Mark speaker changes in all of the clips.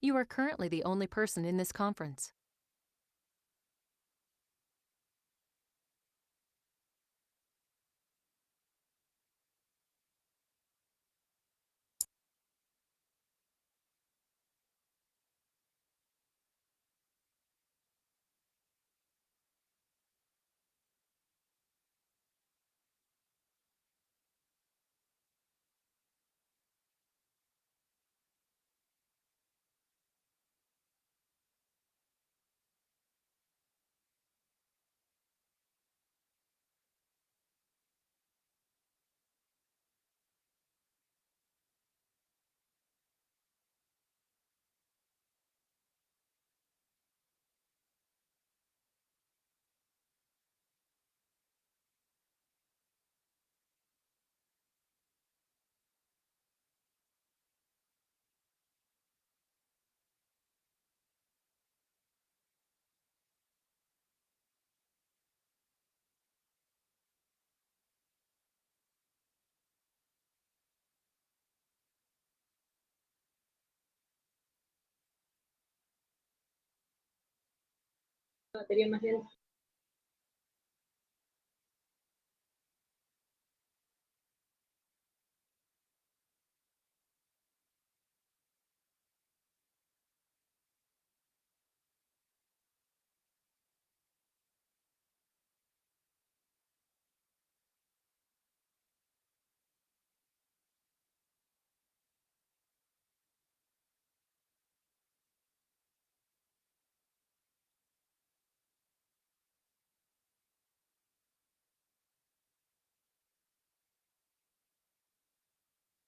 Speaker 1: You are currently the only person in this conference.
Speaker 2: Batería más lenta.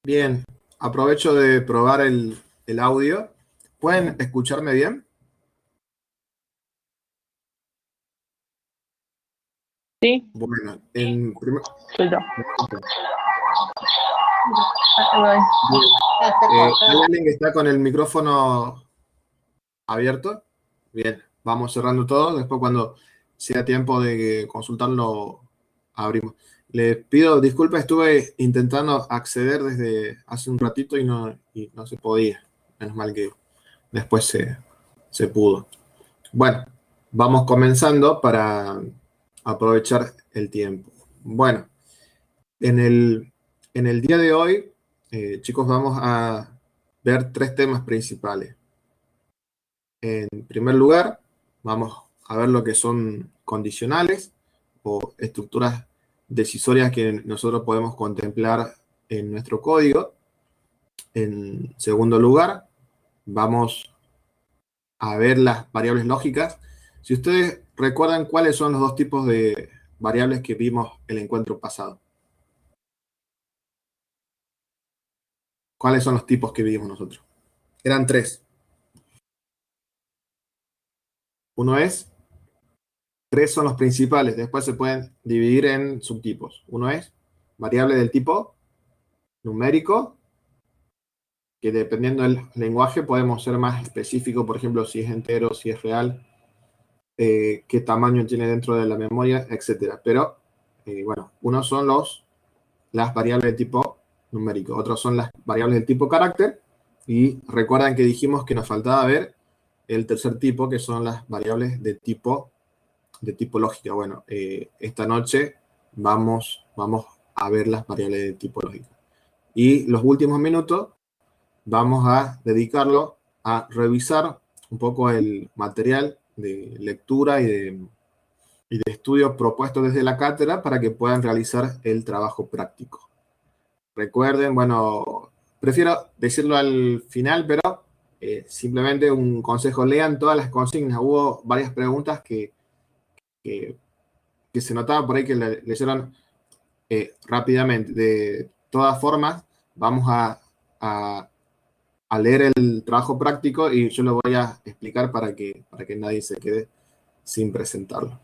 Speaker 3: Bien, aprovecho de probar el audio. ¿Pueden escucharme bien?
Speaker 2: Sí,
Speaker 3: Bueno, en primer...
Speaker 2: soy yo.
Speaker 3: ¿Hay alguien que está con el micrófono abierto? Bien, vamos cerrando todo. Después, cuando sea tiempo de consultarlo, abrimos. Les pido disculpas, estuve intentando acceder desde hace un ratito y no se podía. Menos mal que después se pudo. Bueno, vamos comenzando para aprovechar el tiempo. Bueno, en el día de hoy, chicos, vamos a ver tres temas principales. En primer lugar, vamos a ver lo que son condicionales o estructuras decisorias que nosotros podemos contemplar en nuestro código. En segundo lugar, vamos a ver las variables lógicas. Si ustedes recuerdan cuáles son los dos tipos de variables que vimos el encuentro pasado. ¿Cuáles son los tipos que vimos nosotros? Eran tres. Uno es, tres son los principales, después se pueden dividir en subtipos. Uno es variable del tipo numérico, que dependiendo del lenguaje podemos ser más específicos, por ejemplo, si es entero, si es real, qué tamaño tiene dentro de la memoria, etcétera. Pero, bueno, unos son las variables de tipo numérico, otros son las variables del tipo carácter, y recuerdan que dijimos que nos faltaba ver el tercer tipo, que son las variables de tipo lógica. Bueno, esta noche vamos a ver las variables de tipo lógica. Y los últimos minutos vamos a dedicarlo a revisar un poco el material de lectura y de estudio propuesto desde la cátedra para que puedan realizar el trabajo práctico. Recuerden, bueno, prefiero decirlo al final, pero simplemente un consejo: lean todas las consignas. Hubo varias preguntas que se notaba por ahí que leyeron rápidamente. De todas formas, vamos a leer el trabajo práctico y yo lo voy a explicar para que nadie se quede sin presentarlo.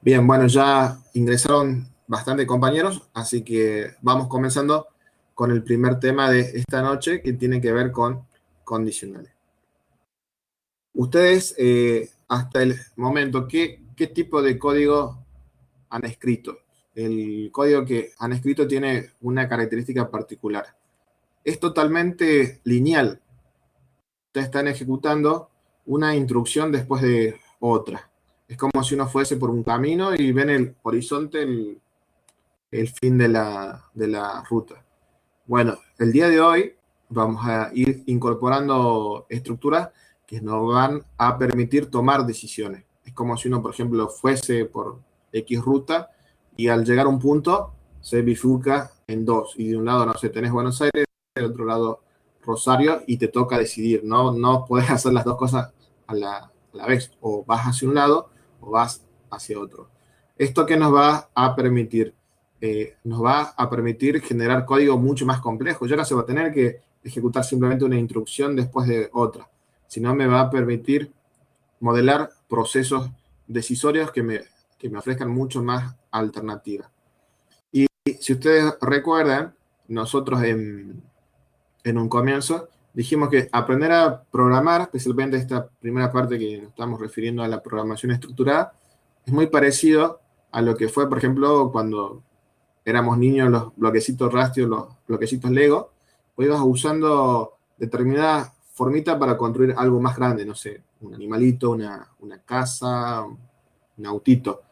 Speaker 3: Bien, bueno, ya ingresaron bastante compañeros, así que vamos comenzando con el primer tema de esta noche, que tiene que ver con condicionales. Ustedes, hasta el momento, ¿qué tipo de código han escrito? El código que han escrito tiene una característica particular. Es totalmente lineal. ustedes están ejecutando una instrucción después de otra. Es como si uno fuese por un camino y ven el horizonte, el fin de la ruta. Bueno, el día de hoy vamos a ir incorporando estructuras que nos van a permitir tomar decisiones. Es como si uno, por ejemplo, fuese por X ruta y al llegar a un punto se bifurca en dos. Y de un lado, no sé, tenés Buenos Aires, del otro lado Rosario y te toca decidir. No podés hacer las dos cosas a la vez. O vas hacia un lado o vas hacia otro. ¿Esto qué nos va a permitir? Nos va a permitir generar código mucho más complejo. Ya no se va a tener que ejecutar simplemente una instrucción después de otra, sino me va a permitir modelar procesos decisorios que me ofrezcan mucho más alternativas. Y si ustedes recuerdan, nosotros en un comienzo dijimos que aprender a programar, especialmente esta primera parte que nos estamos refiriendo a la programación estructurada, es muy parecido a lo que fue, por ejemplo, cuando éramos niños, los bloquecitos Rastio, los bloquecitos Lego, o ibas usando determinada formita para construir algo más grande, no sé, un animalito, una casa, un autito.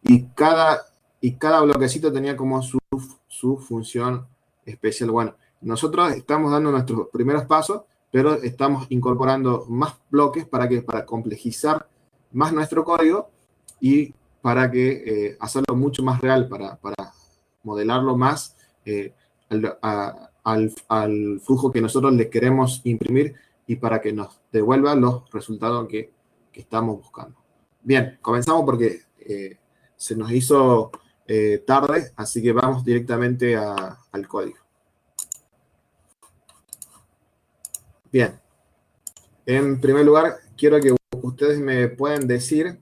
Speaker 3: Y cada bloquecito tenía como su función especial. Bueno, nosotros estamos dando nuestros primeros pasos, pero estamos incorporando más bloques para complejizar más nuestro código y para que hacerlo mucho más real, para modelarlo más al flujo que nosotros le queremos imprimir y para que nos devuelva los resultados que estamos buscando. Bien, comenzamos porque se nos hizo tarde, así que vamos directamente al código. Bien, en primer lugar, quiero que ustedes me puedan decir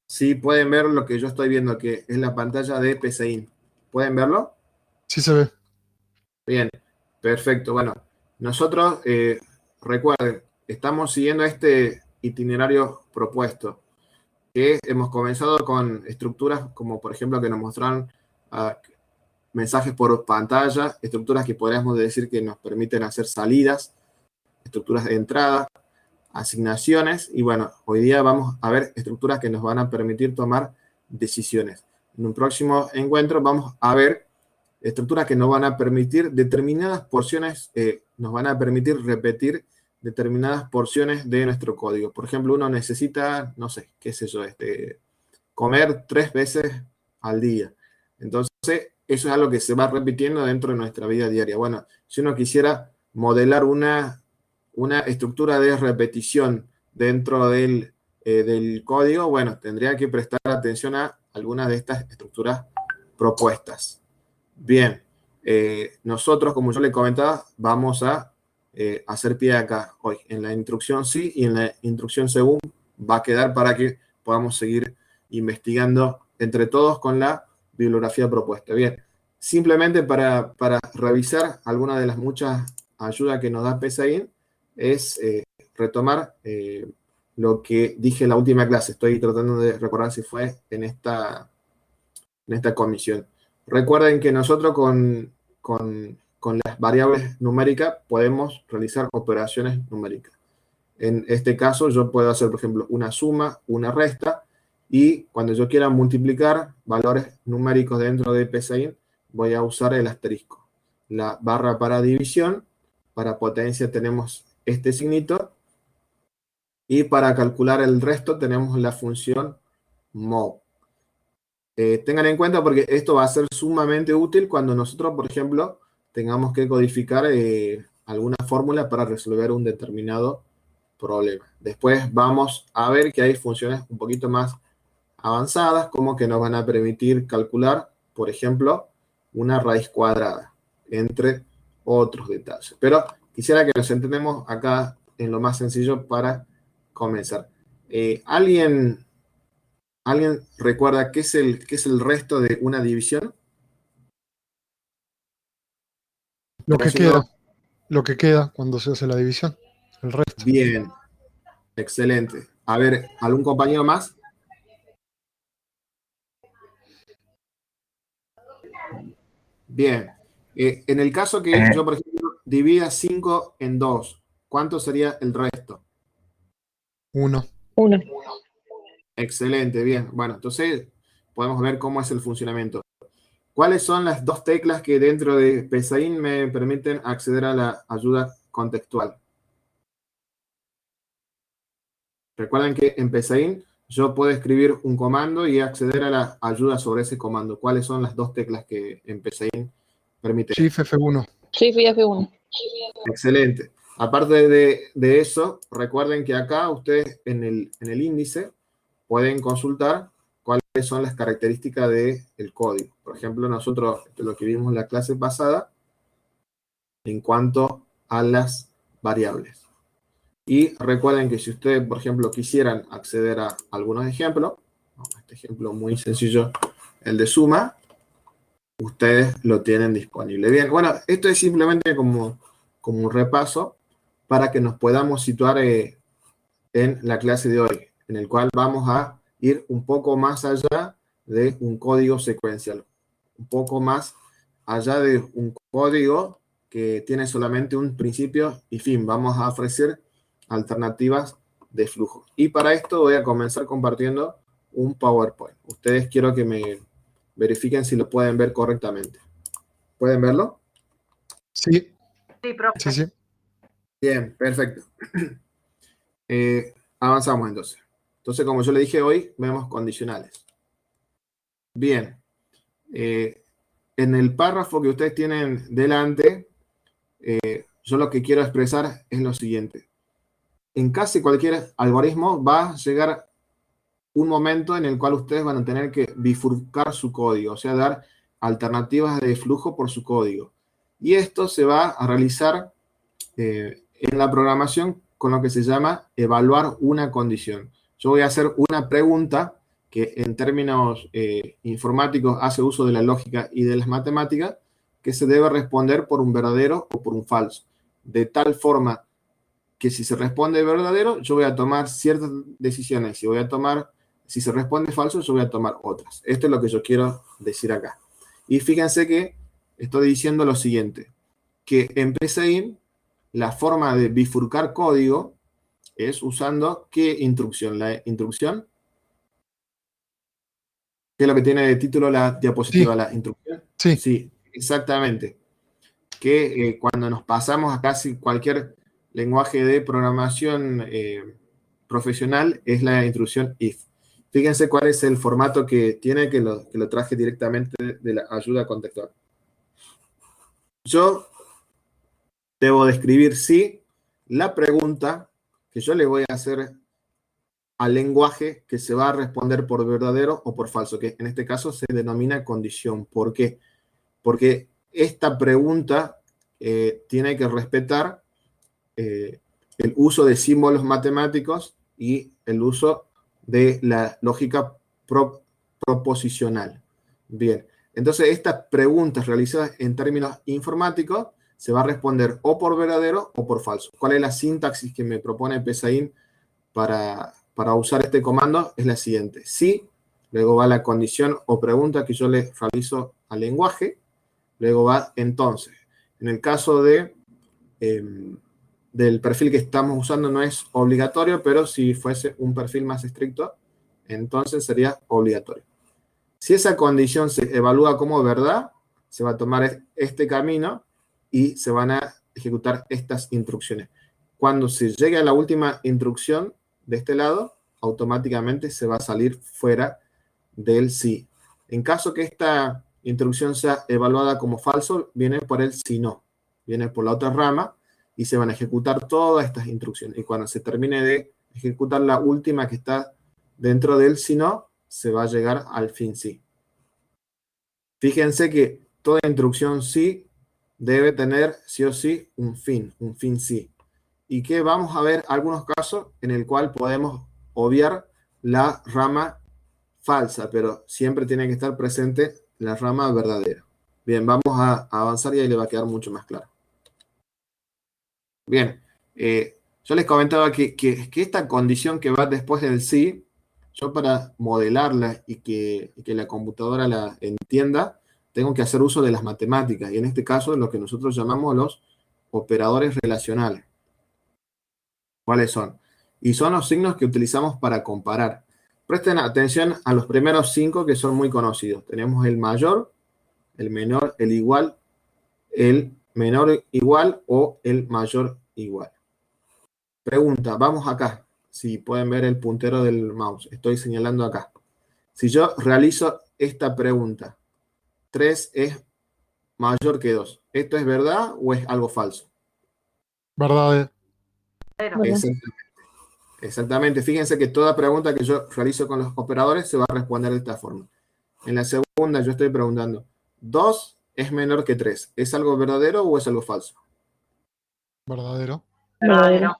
Speaker 3: si pueden ver lo que yo estoy viendo, que es la pantalla de PCIN. ¿Pueden verlo?
Speaker 4: Sí se ve.
Speaker 3: Bien, perfecto. Bueno, nosotros, recuerden, estamos siguiendo este itinerario propuesto, que hemos comenzado con estructuras como, por ejemplo, que nos mostraron mensajes por pantalla, estructuras que podríamos decir que nos permiten hacer salidas, estructuras de entrada, asignaciones, y bueno, hoy día vamos a ver estructuras que nos van a permitir tomar decisiones. En un próximo encuentro vamos a ver estructuras que nos van a permitir determinadas porciones, nos van a permitir repetir determinadas porciones de nuestro código. Por ejemplo, uno necesita, no sé, qué sé yo, comer 3 veces al día. Entonces, eso es algo que se va repitiendo dentro de nuestra vida diaria. Bueno, si uno quisiera modelar una estructura de repetición dentro del código, bueno, tendría que prestar atención a algunas de estas estructuras propuestas. Bien, nosotros, como yo le comentaba, vamos a hacer pie acá hoy. En la instrucción sí y en la instrucción según va a quedar para que podamos seguir investigando entre todos con la bibliografía propuesta. Bien, simplemente para revisar algunas de las muchas ayudas que nos da PSAIN es retomar lo que dije en la última clase. Estoy tratando de recordar si fue en esta comisión. Recuerden que nosotros con las variables numéricas podemos realizar operaciones numéricas. En este caso yo puedo hacer, por ejemplo, una suma, una resta, y cuando yo quiera multiplicar valores numéricos dentro de PSAIN, voy a usar el asterisco. La barra para división, para potencia tenemos este signito, y para calcular el resto tenemos la función mod. Tengan en cuenta porque esto va a ser sumamente útil cuando nosotros, por ejemplo, tengamos que codificar alguna fórmula para resolver un determinado problema. Después vamos a ver que hay funciones un poquito más avanzadas, como que nos van a permitir calcular, por ejemplo, una raíz cuadrada, entre otros detalles. Pero quisiera que nos entendemos acá en lo más sencillo para comenzar. ¿Alguien recuerda qué es el resto de una división?
Speaker 4: Lo que queda cuando se hace la división, el resto.
Speaker 3: Bien, excelente. A ver, ¿algún compañero más? Bien. En el caso que yo, por ejemplo, divida 5 en 2, ¿cuánto sería el resto?
Speaker 4: 1.
Speaker 2: 1.
Speaker 3: Excelente, bien. Bueno, entonces podemos ver cómo es el funcionamiento. ¿Cuáles son las dos teclas que dentro de Pesaín me permiten acceder a la ayuda contextual? Recuerden que en Pesaín yo puedo escribir un comando y acceder a la ayuda sobre ese comando. ¿Cuáles son las dos teclas que en Pesaín permiten?
Speaker 4: Shift F1.
Speaker 2: Sí, fui F1.
Speaker 3: Excelente. Aparte de eso, recuerden que acá ustedes en el índice pueden consultar cuáles son las características del código. Por ejemplo, nosotros lo que vimos en la clase pasada en cuanto a las variables. Y recuerden que si ustedes, por ejemplo, quisieran acceder a algunos ejemplos, este ejemplo muy sencillo, el de suma, ustedes lo tienen disponible. Bien, bueno, esto es simplemente como un repaso para que nos podamos situar en la clase de hoy, en el cual vamos a ir un poco más allá de un código secuencial, un poco más allá de un código que tiene solamente un principio y fin. Vamos a ofrecer alternativas de flujo. Y para esto voy a comenzar compartiendo un PowerPoint. Ustedes quiero que me verifiquen si lo pueden ver correctamente. ¿Pueden verlo?
Speaker 4: Sí.
Speaker 5: Sí, profe.
Speaker 4: Sí, sí.
Speaker 3: Bien, perfecto. Avanzamos entonces. Entonces, como yo le dije hoy, vemos condicionales. Bien. En el párrafo que ustedes tienen delante, yo lo que quiero expresar es lo siguiente. En casi cualquier algoritmo va a llegar un momento en el cual ustedes van a tener que bifurcar su código, o sea, dar alternativas de flujo por su código. Y esto se va a realizar en la programación con lo que se llama evaluar una condición. Yo voy a hacer una pregunta que en términos informáticos hace uso de la lógica y de las matemáticas, que se debe responder por un verdadero o por un falso. De tal forma que si se responde verdadero, yo voy a tomar ciertas decisiones. Si se responde falso, yo voy a tomar otras. Esto es lo que yo quiero decir acá. Y fíjense que estoy diciendo lo siguiente, que en Pesaín la forma de bifurcar código es usando ¿qué instrucción? La instrucción, ¿qué es lo que tiene de título la diapositiva?
Speaker 4: Sí.
Speaker 3: La instrucción.
Speaker 4: Sí.
Speaker 3: Sí, exactamente. Que cuando nos pasamos a casi cualquier lenguaje de programación profesional es la instrucción if. Fíjense cuál es el formato que tiene, que lo traje directamente de la ayuda contextual. Yo debo describir sí la pregunta que yo le voy a hacer al lenguaje que se va a responder por verdadero o por falso, que en este caso se denomina condición. ¿Por qué? Porque esta pregunta tiene que respetar el uso de símbolos matemáticos y el uso de la lógica proposicional. Bien, entonces estas preguntas realizadas en términos informáticos se va a responder o por verdadero o por falso. ¿Cuál es la sintaxis que me propone Pesaín para usar este comando? Es la siguiente. Sí, luego va la condición o pregunta que yo le realizo al lenguaje, luego va entonces. En el caso del perfil que estamos usando no es obligatorio, pero si fuese un perfil más estricto, entonces sería obligatorio. Si esa condición se evalúa como verdad, se va a tomar este camino y se van a ejecutar estas instrucciones. Cuando se llegue a la última instrucción de este lado, automáticamente se va a salir fuera del sí. En caso que esta instrucción sea evaluada como falso, viene por el si no. Viene por la otra rama y se van a ejecutar todas estas instrucciones. Y cuando se termine de ejecutar la última que está dentro del si no, se va a llegar al fin sí. Fíjense que toda instrucción sí debe tener sí o sí un fin sí. Y que vamos a ver algunos casos en el cual podemos obviar la rama falsa, pero siempre tiene que estar presente la rama verdadera. Bien, vamos a avanzar y ahí le va a quedar mucho más claro. Bien, yo les comentaba que esta condición que va después del sí, yo para modelarla y que la computadora la entienda, tengo que hacer uso de las matemáticas, y en este caso de lo que nosotros llamamos los operadores relacionales. ¿Cuáles son? Y son los signos que utilizamos para comparar. Presten atención a los primeros 5 que son muy conocidos. Tenemos el mayor, el menor, el menor igual o el mayor igual. Pregunta, vamos acá. Si pueden ver el puntero del mouse, estoy señalando acá. Si yo realizo esta pregunta, 3 es mayor que 2, ¿esto es verdad o es algo falso?
Speaker 4: Verdad.
Speaker 3: Exactamente. Exactamente. Fíjense que toda pregunta que yo realizo con los operadores se va a responder de esta forma. En la segunda yo estoy preguntando, 2 es menor que 3, ¿es algo verdadero o es algo falso?
Speaker 4: Verdadero.
Speaker 2: Verdadero.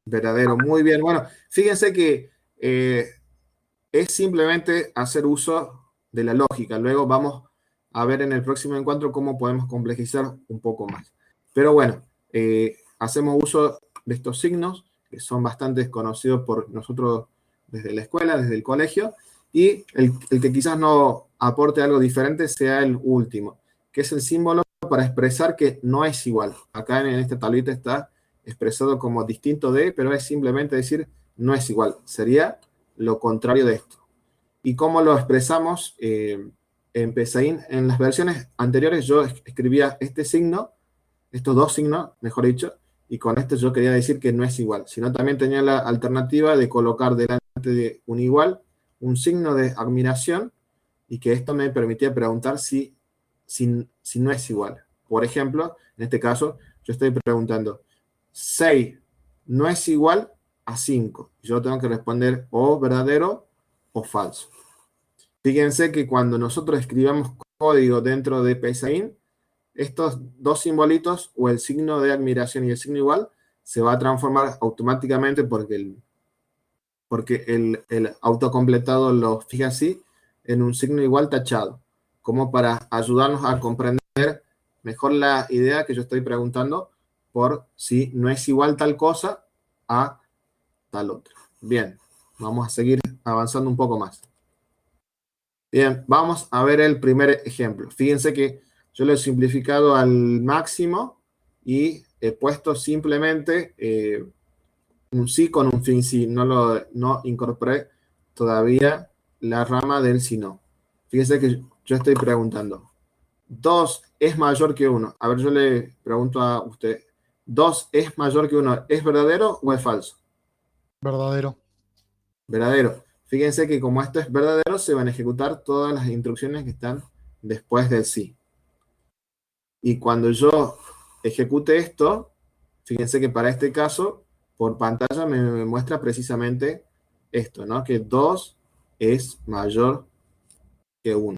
Speaker 3: Verdadero, muy bien. Bueno, fíjense que es simplemente hacer uso de la lógica. Luego vamos a ver en el próximo encuentro cómo podemos complejizar un poco más. Pero bueno, hacemos uso de estos signos que son bastante conocidos por nosotros desde la escuela, desde el colegio, y el que quizás no aporte algo diferente sea el último, que es el símbolo para expresar que no es igual. Acá en esta tablita está expresado como distinto de, pero es simplemente decir no es igual. Sería lo contrario de esto. ¿Y cómo lo expresamos? En Pesaín, en las versiones anteriores yo escribía este signo, estos dos signos, mejor dicho, y con esto yo quería decir que no es igual, sino también tenía la alternativa de colocar delante de un igual un signo de admiración y que esto me permitía preguntar si no es igual. Por ejemplo, en este caso, yo estoy preguntando, 6 no es igual a 5. Yo tengo que responder o verdadero o falso. Fíjense que cuando nosotros escribamos código dentro de Pesaín, estos dos simbolitos, o el signo de admiración y el signo igual, se va a transformar automáticamente porque el autocompletado lo fija así en un signo igual tachado, como para ayudarnos a comprender mejor la idea que yo estoy preguntando por si no es igual tal cosa a tal otra. Bien, vamos a seguir avanzando un poco más. Bien, vamos a ver el primer ejemplo. Fíjense que yo lo he simplificado al máximo y he puesto simplemente un sí con un fin sí. No incorporé todavía la rama del si no. Fíjense que yo estoy preguntando, 2 es mayor que 1. A ver, yo le pregunto a usted, 2 es mayor que 1, ¿es verdadero o es falso?
Speaker 4: Verdadero.
Speaker 3: Verdadero. Fíjense que como esto es verdadero, se van a ejecutar todas las instrucciones que están después del sí. Y cuando yo ejecute esto, fíjense que para este caso, por pantalla me muestra precisamente esto, ¿no? Que 2 es mayor que 1.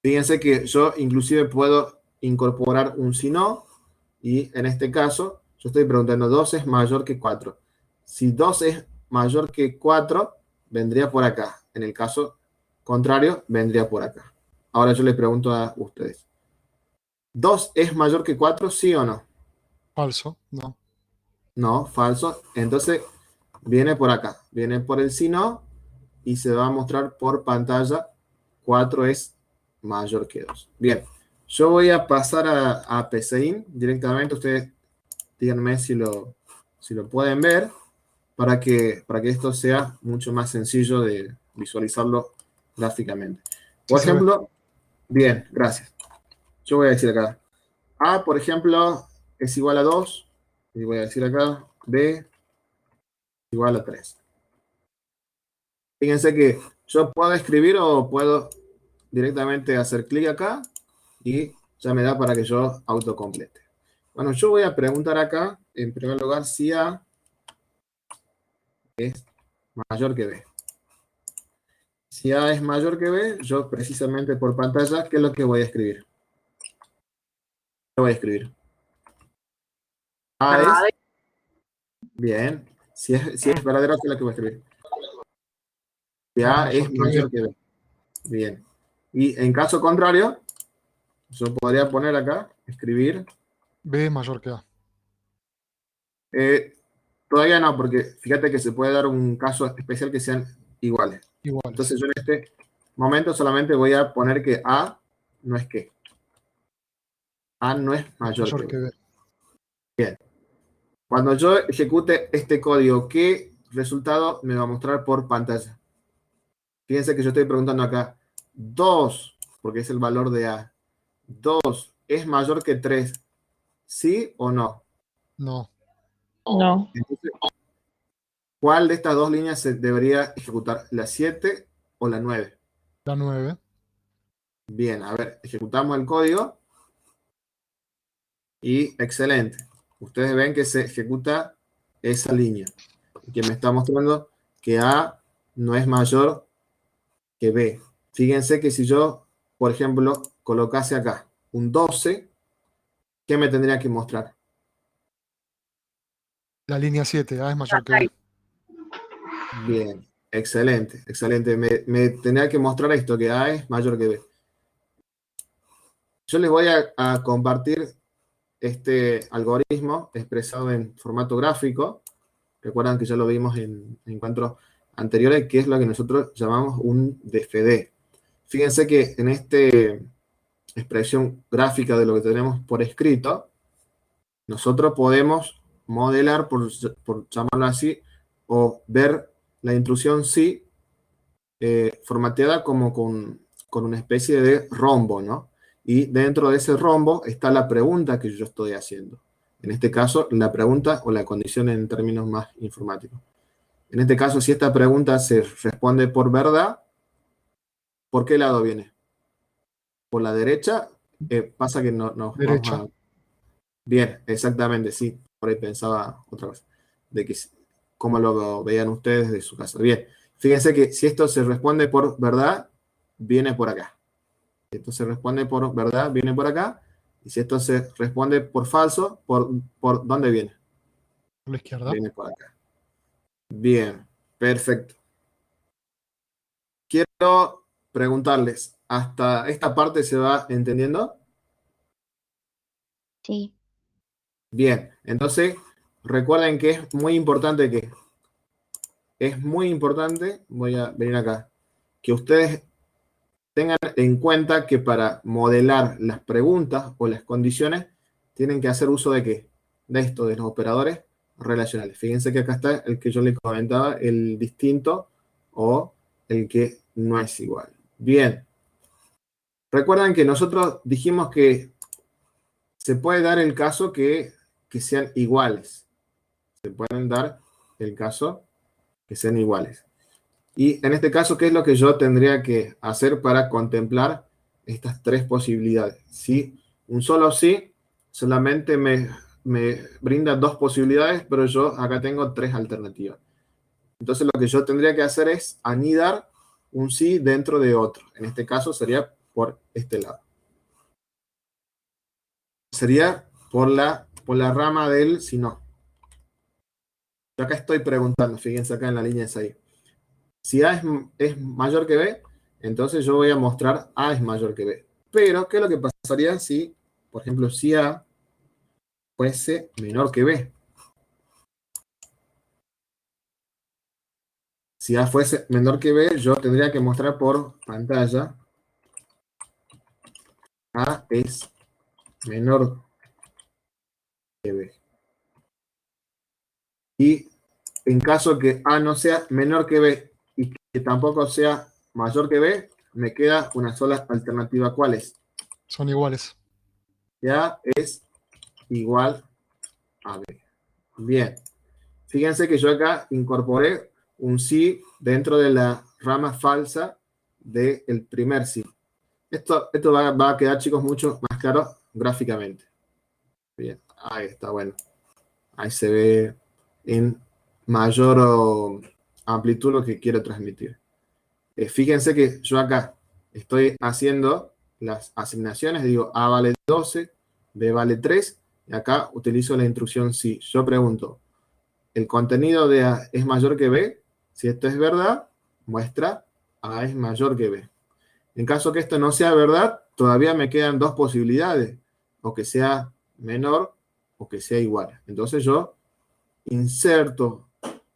Speaker 3: Fíjense que yo inclusive puedo incorporar un si no, y en este caso yo estoy preguntando, 2 es mayor que 4. Si 2 es mayor que 4, vendría por acá. En el caso contrario, vendría por acá. Ahora yo le pregunto a ustedes, ¿2 es mayor que 4, sí o no?
Speaker 4: Falso. No.
Speaker 3: No, falso. Entonces viene por acá, viene por el si no y se va a mostrar por pantalla 4 es mayor que 2. Bien, yo voy a pasar a Pesaín directamente. Ustedes díganme si lo pueden ver para que esto sea mucho más sencillo de visualizarlo gráficamente. Por
Speaker 4: Sí se ve.
Speaker 3: ejemplo, bien, gracias. Yo voy a decir acá, A, por ejemplo, es igual a 2, y voy a decir acá, B igual a 3. Fíjense que yo puedo escribir o puedo directamente hacer clic acá y ya me da para que yo autocomplete. Bueno, yo voy a preguntar acá, en primer lugar, si A es mayor que B. Si A es mayor que B, yo precisamente por pantalla, ¿qué es lo que voy a escribir? ¿Qué voy a escribir? A es, bien. Si es verdadero, ¿qué es lo que voy a escribir? Si
Speaker 4: A
Speaker 3: A
Speaker 4: mayor
Speaker 3: es
Speaker 4: que B.
Speaker 3: mayor que B. Bien. Y en caso contrario, yo podría poner acá, escribir.
Speaker 4: B mayor que A.
Speaker 3: eh, Todavía no, porque fíjate que se puede dar un caso especial que sean iguales.
Speaker 4: Iguales.
Speaker 3: Entonces yo en este momento solamente voy a poner que A no es qué. A no es mayor
Speaker 4: Mayor
Speaker 3: que
Speaker 4: que
Speaker 3: B.
Speaker 4: B.
Speaker 3: Bien. Cuando yo ejecute este código, ¿qué resultado me va a mostrar por pantalla? Fíjense que yo estoy preguntando acá, 2, porque es el valor de A. 2 es mayor que 3, ¿sí o no?
Speaker 4: No.
Speaker 2: No.
Speaker 3: Entonces, ¿cuál de estas dos líneas se debería ejecutar? ¿La 7 o la 9?
Speaker 4: La 9.
Speaker 3: Bien, a ver, ejecutamos el código. Y excelente. Ustedes ven que se ejecuta esa línea. Que me está mostrando que A no es mayor que B. Fíjense que si yo, por ejemplo, colocase acá un 12, ¿qué me tendría que mostrar?
Speaker 4: La línea 7, A es mayor que B.
Speaker 3: Bien, excelente, excelente. Me tendría que mostrar esto, que A es mayor que B. Yo les voy a compartir este algoritmo expresado en formato gráfico. Recuerdan que ya lo vimos en encuentros anteriores, que es lo que nosotros llamamos un DFD. Fíjense que en esta expresión gráfica de lo que tenemos por escrito, nosotros podemos modelar, por llamarlo así, o ver la intrusión sí formateada como con una especie de rombo, ¿no? Y dentro de ese rombo está la pregunta que yo estoy haciendo. En este caso, la pregunta o la condición en términos más informáticos. En este caso, si esta pregunta se responde por verdad, ¿por qué lado viene? ¿Por la derecha? Pasa que no nos
Speaker 4: Derecha.
Speaker 3: vamos a... Bien, exactamente, sí. Por ahí pensaba otra cosa. De que cómo lo veían ustedes de su casa. Bien, fíjense que si esto se responde por verdad, viene por acá. Si esto se responde por verdad, viene por acá. Y si esto se responde por falso, ¿por dónde viene?
Speaker 4: Por la izquierda.
Speaker 3: Viene por acá. Bien, perfecto. Quiero preguntarles, ¿hasta esta parte se va entendiendo?
Speaker 5: Sí.
Speaker 3: Bien, entonces recuerden que es muy importante voy a venir acá, que ustedes tengan en cuenta que para modelar las preguntas o las condiciones tienen que hacer uso de ¿qué? De esto, de los operadores relacionales. Fíjense que acá está el que yo les comentaba, el distinto o el que no es igual. Bien. Recuerdan que nosotros dijimos que se puede dar el caso que sean iguales. Se pueden dar el caso que sean iguales. Y en este caso, ¿qué es lo que yo tendría que hacer para contemplar estas tres posibilidades? Si un solo sí solamente me brinda dos posibilidades, pero yo acá tengo tres alternativas. Entonces lo que yo tendría que hacer es anidar un sí dentro de otro. En este caso sería por este lado. Sería por la rama del si no. Yo acá estoy preguntando, fíjense acá en la línea de ahí. Si A es mayor que B, entonces yo voy a mostrar A es mayor que B. Pero, ¿qué es lo que pasaría si, por ejemplo, si A fuese menor que B? Si A fuese menor que B, yo tendría que mostrar por pantalla A es menor que B. Y en caso que A no sea menor que B y que tampoco sea mayor que B, me queda una sola alternativa. ¿Cuál es?
Speaker 4: Son iguales.
Speaker 3: Que A es igual a B. Bien. Fíjense que yo acá incorporé un sí dentro de la rama falsa del primer sí. Esto va a quedar, chicos, mucho más claro gráficamente. Bien, ahí está, bueno. Ahí se ve en mayor amplitud lo que quiero transmitir. Fíjense que yo acá estoy haciendo las asignaciones, digo A vale 12, B vale 3, y acá utilizo la instrucción sí. Yo pregunto, ¿el contenido de A es mayor que B? Si esto es verdad, muestra A es mayor que B. En caso que esto no sea verdad, todavía me quedan dos posibilidades, o que sea menor o que sea igual. Entonces yo inserto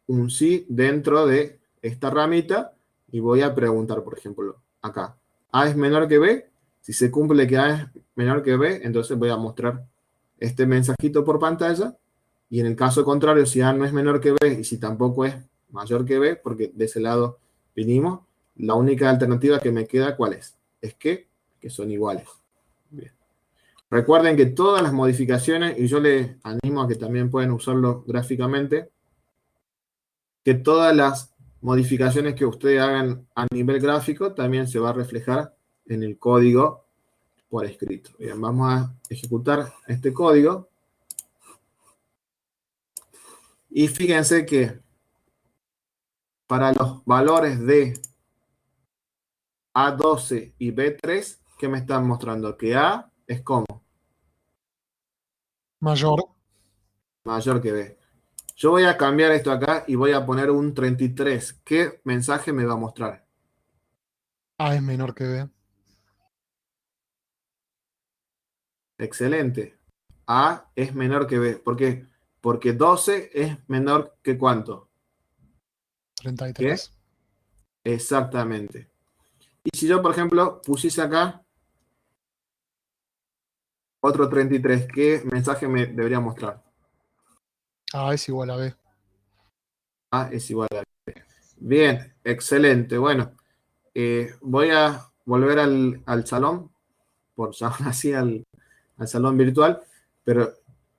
Speaker 3: un sí dentro de esta ramita y voy a preguntar, por ejemplo, acá, ¿A es menor que B? Si se cumple que A es menor que B, entonces voy a mostrar este mensajito por pantalla Y en el caso contrario, si A no es menor que B y si tampoco es mayor que B, porque de ese lado vinimos, la única alternativa que me queda, ¿cuál es? Es que son iguales. Bien. Recuerden que todas las modificaciones, y yo les animo a que también pueden usarlo gráficamente, que todas las modificaciones que ustedes hagan a nivel gráfico también se va a reflejar en el código por escrito. Bien, vamos a ejecutar este código. Y fíjense que para los valores de A12 y B3, ¿qué me están mostrando? Que A es como
Speaker 4: Mayor.
Speaker 3: mayor que B. Yo voy a cambiar esto acá y voy a poner un 33. ¿Qué mensaje me va a mostrar?
Speaker 4: A es menor que B.
Speaker 3: Excelente. A es menor que B. ¿Por qué? Porque 12 es menor que ¿cuánto?
Speaker 4: 33.
Speaker 3: Exactamente. Y si yo, por ejemplo, pusiese acá otro 33, ¿qué mensaje me debería mostrar?
Speaker 4: A es igual a B.
Speaker 3: A es igual a B. Bien, excelente. Bueno, voy a volver al salón, por llamar así al salón virtual, pero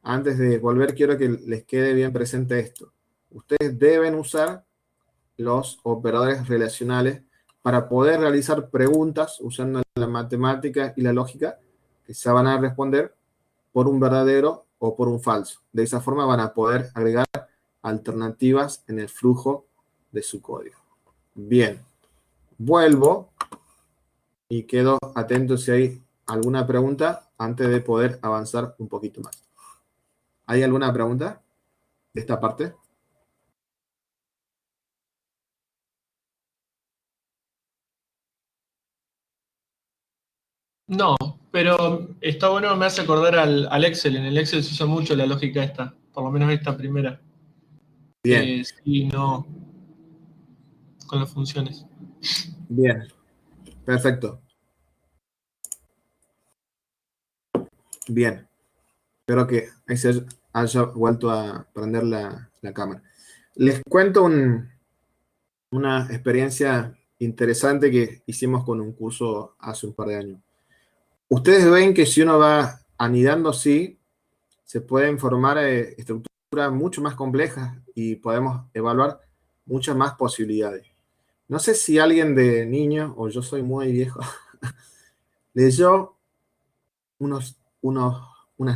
Speaker 3: antes de volver quiero que les quede bien presente esto. Ustedes deben usar los operadores relacionales para poder realizar preguntas usando la matemática y la lógica que se van a responder por un verdadero o por un falso. De esa forma van a poder agregar alternativas en el flujo de su código. Bien, vuelvo y quedo atento si hay alguna pregunta antes de poder avanzar un poquito más. ¿Hay alguna pregunta de esta parte?
Speaker 5: No, pero está bueno, me hace acordar al Excel. En el Excel se usa mucho la lógica esta, por lo menos esta primera.
Speaker 3: Bien,
Speaker 5: Sí, no, con las funciones.
Speaker 3: bien, perfecto. Bien, espero que ahí se haya vuelto a prender la cámara. Les cuento una experiencia interesante que hicimos con un curso hace un par de años. Ustedes ven que si uno va anidando así, se pueden formar estructuras mucho más complejas y podemos evaluar muchas más posibilidades. No sé si alguien de niño, o yo soy muy viejo, leyó unas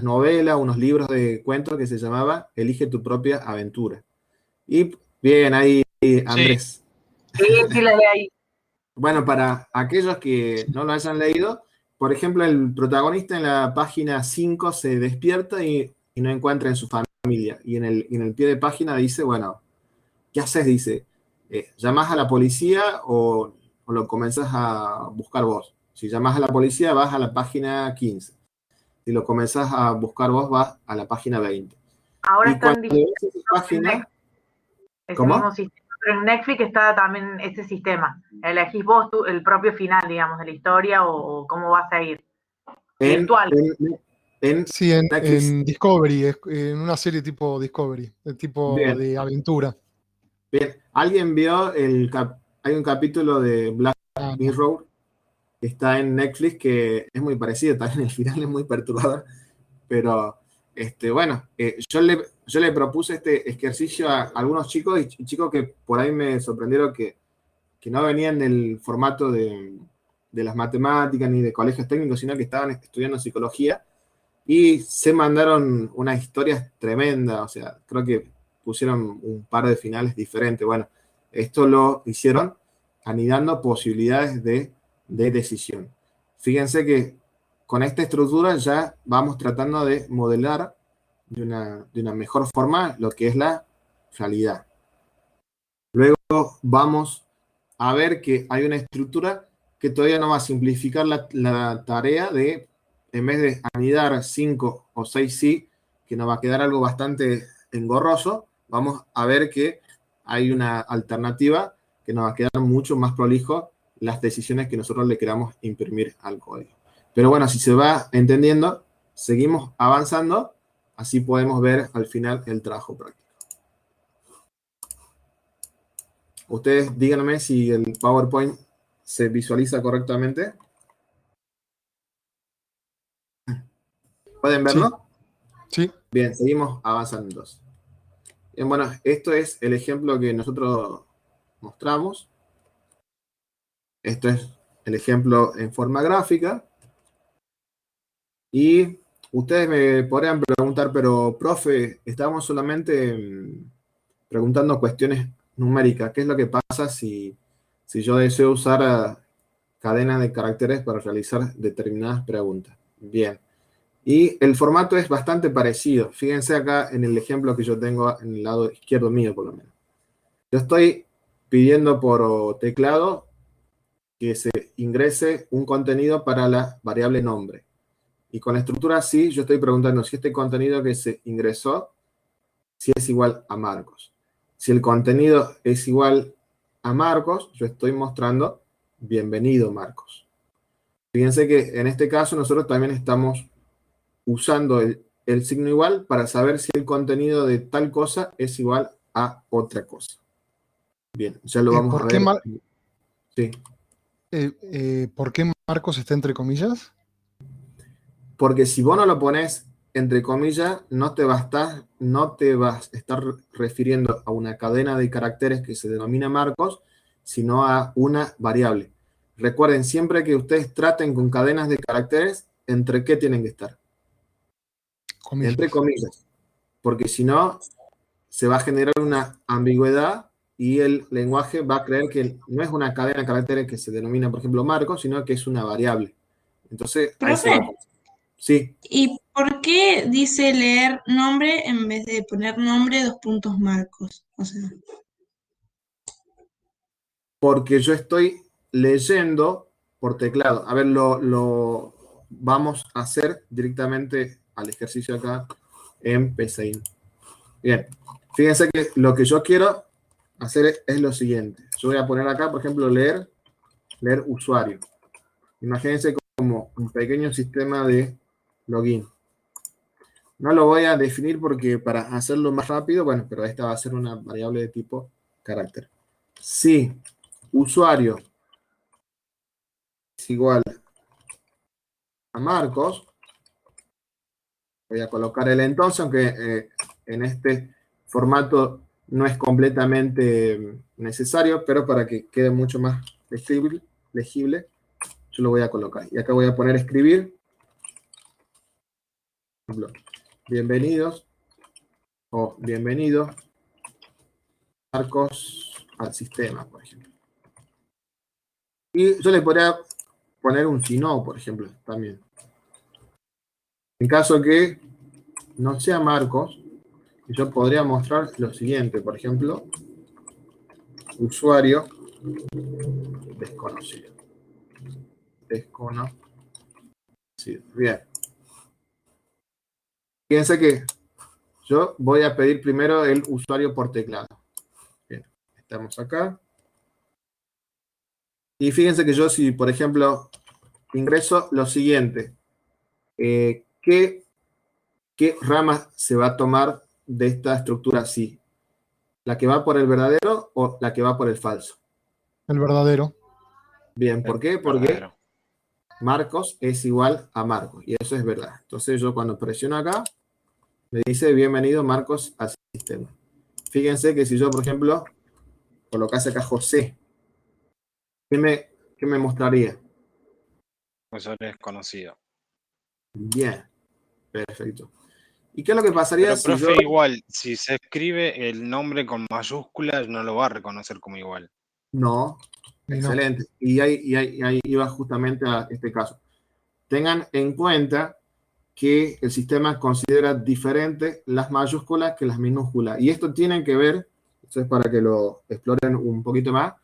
Speaker 3: novelas, unos libros de cuentos que se llamaba Elige tu propia aventura. Y bien, ahí Andrés.
Speaker 2: Sí, la de ahí.
Speaker 3: Bueno, para aquellos que no lo hayan leído, por ejemplo, el protagonista en la página 5 se despierta y no encuentra en su familia. Y en el pie de página dice, bueno, ¿qué haces? Dice, ¿llamás a la policía o lo comenzás a buscar vos? Si llamás a la policía, vas a la página 15. Si lo comenzás a buscar vos, vas a la página 20.
Speaker 2: Ahora
Speaker 3: Y
Speaker 2: están
Speaker 3: cuando ves esa página,
Speaker 2: ese
Speaker 3: ¿cómo?
Speaker 2: mismo sistema, pero en Netflix está también ese sistema. Elegís vos el propio final, digamos, de la historia o cómo vas a ir. Virtual.
Speaker 3: En
Speaker 4: Sí,
Speaker 3: Netflix.
Speaker 4: en Discovery, en una serie tipo Discovery, de tipo
Speaker 3: Bien.
Speaker 4: de aventura.
Speaker 3: Bien, ¿alguien vio hay un capítulo de Black
Speaker 4: No.
Speaker 3: Mirror que está en Netflix que es muy parecido, también el final es muy perturbador, pero bueno, yo le propuse este ejercicio a algunos chicos y chicos que por ahí me sorprendieron que no venían del formato de las matemáticas ni de colegios técnicos, sino que estaban estudiando psicología y se mandaron unas historias tremendas, o sea, creo que pusieron un par de finales diferentes. Bueno, esto lo hicieron anidando posibilidades de decisión. Fíjense que con esta estructura ya vamos tratando de modelar de una mejor forma lo que es la realidad. Luego vamos a ver que hay una estructura que todavía nos va a simplificar la tarea de, en vez de anidar 5 o 6 sí, que nos va a quedar algo bastante engorroso, vamos a ver que hay una alternativa que nos va a quedar mucho más prolijo las decisiones que nosotros le queramos imprimir al código. Pero bueno, si se va entendiendo, seguimos avanzando Así podemos ver al final el trabajo práctico. Ustedes díganme si el PowerPoint se visualiza correctamente. ¿Pueden verlo?
Speaker 4: Sí.
Speaker 3: Bien, seguimos avanzando entonces. Bien, bueno, esto es el ejemplo que nosotros mostramos. Esto es el ejemplo en forma gráfica. Y ustedes me podrían preguntar, pero profe, estamos solamente preguntando cuestiones numéricas. ¿Qué es lo que pasa si yo deseo usar cadenas de caracteres para realizar determinadas preguntas? Bien. Y el formato es bastante parecido. Fíjense acá en el ejemplo que yo tengo en el lado izquierdo mío, por lo menos. Yo estoy pidiendo por teclado que se ingrese un contenido para la variable nombre. Y con la estructura así, yo estoy preguntando si este contenido que se ingresó, si es igual a Marcos. Si el contenido es igual a Marcos, yo estoy mostrando bienvenido Marcos. Fíjense que en este caso nosotros también estamos usando el signo igual para saber si el contenido de tal cosa es igual a otra cosa. Bien, ya lo vamos a ver. Sí.
Speaker 4: ¿Por qué Marcos está entre comillas?
Speaker 3: Porque si vos no lo pones entre comillas, no te vas a estar refiriendo a una cadena de caracteres que se denomina Marcos, sino a una variable. Recuerden, siempre que ustedes traten con cadenas de caracteres, ¿entre qué tienen que estar?
Speaker 4: Comillas.
Speaker 3: Entre comillas. Porque si no, se va a generar una ambigüedad y el lenguaje va a creer que no es una cadena de caracteres que se denomina, por ejemplo, Marcos, sino que es una variable. Entonces, ahí se va a... Sí.
Speaker 6: ¿Y por qué dice leer nombre en vez de poner nombre Marcos? O sea,
Speaker 3: porque yo estoy leyendo por teclado. A ver, lo vamos a hacer directamente al ejercicio acá en PCIN. Bien, fíjense que lo que yo quiero hacer es lo siguiente. Yo voy a poner acá, por ejemplo, leer usuario. Imagínense como un pequeño sistema de login. No lo voy a definir porque para hacerlo más rápido, bueno, pero esta va a ser una variable de tipo carácter. Si usuario es igual a Marcos, voy a colocar el entonces, aunque en este formato no es completamente necesario, pero para que quede mucho más legible, yo lo voy a colocar. Y acá voy a poner escribir. Por ejemplo, bienvenidos o bienvenido Marcos al sistema, por ejemplo. Y yo le podría poner un si no, por ejemplo, también. En caso que no sea Marcos, yo podría mostrar lo siguiente, por ejemplo, usuario desconocido. Desconocido. Bien. Fíjense que yo voy a pedir primero el usuario por teclado. Bien, estamos acá. Y fíjense que yo si, por ejemplo, ingreso lo siguiente, ¿qué rama se va a tomar de esta estructura así? ¿La que va por el verdadero o la que va por el falso?
Speaker 4: El verdadero.
Speaker 3: Bien, ¿por qué? Porque Marcos es igual a Marcos, y eso es verdad. Entonces yo cuando presiono acá, me dice bienvenido Marcos al sistema. Fíjense que si yo, por ejemplo, colocase acá José, ¿qué me mostraría?
Speaker 7: Profesor desconocido.
Speaker 3: Bien, perfecto. ¿Y qué es lo que pasaría
Speaker 7: Pero,
Speaker 3: si
Speaker 7: profe,
Speaker 3: yo...
Speaker 7: igual, si se escribe el nombre con mayúsculas, no lo va a reconocer como igual.
Speaker 3: No, excelente. Y ahí iba justamente a este caso. Tengan en cuenta que el sistema considera diferentes las mayúsculas que las minúsculas. Y esto tiene que ver, esto es para que lo exploren un poquito más,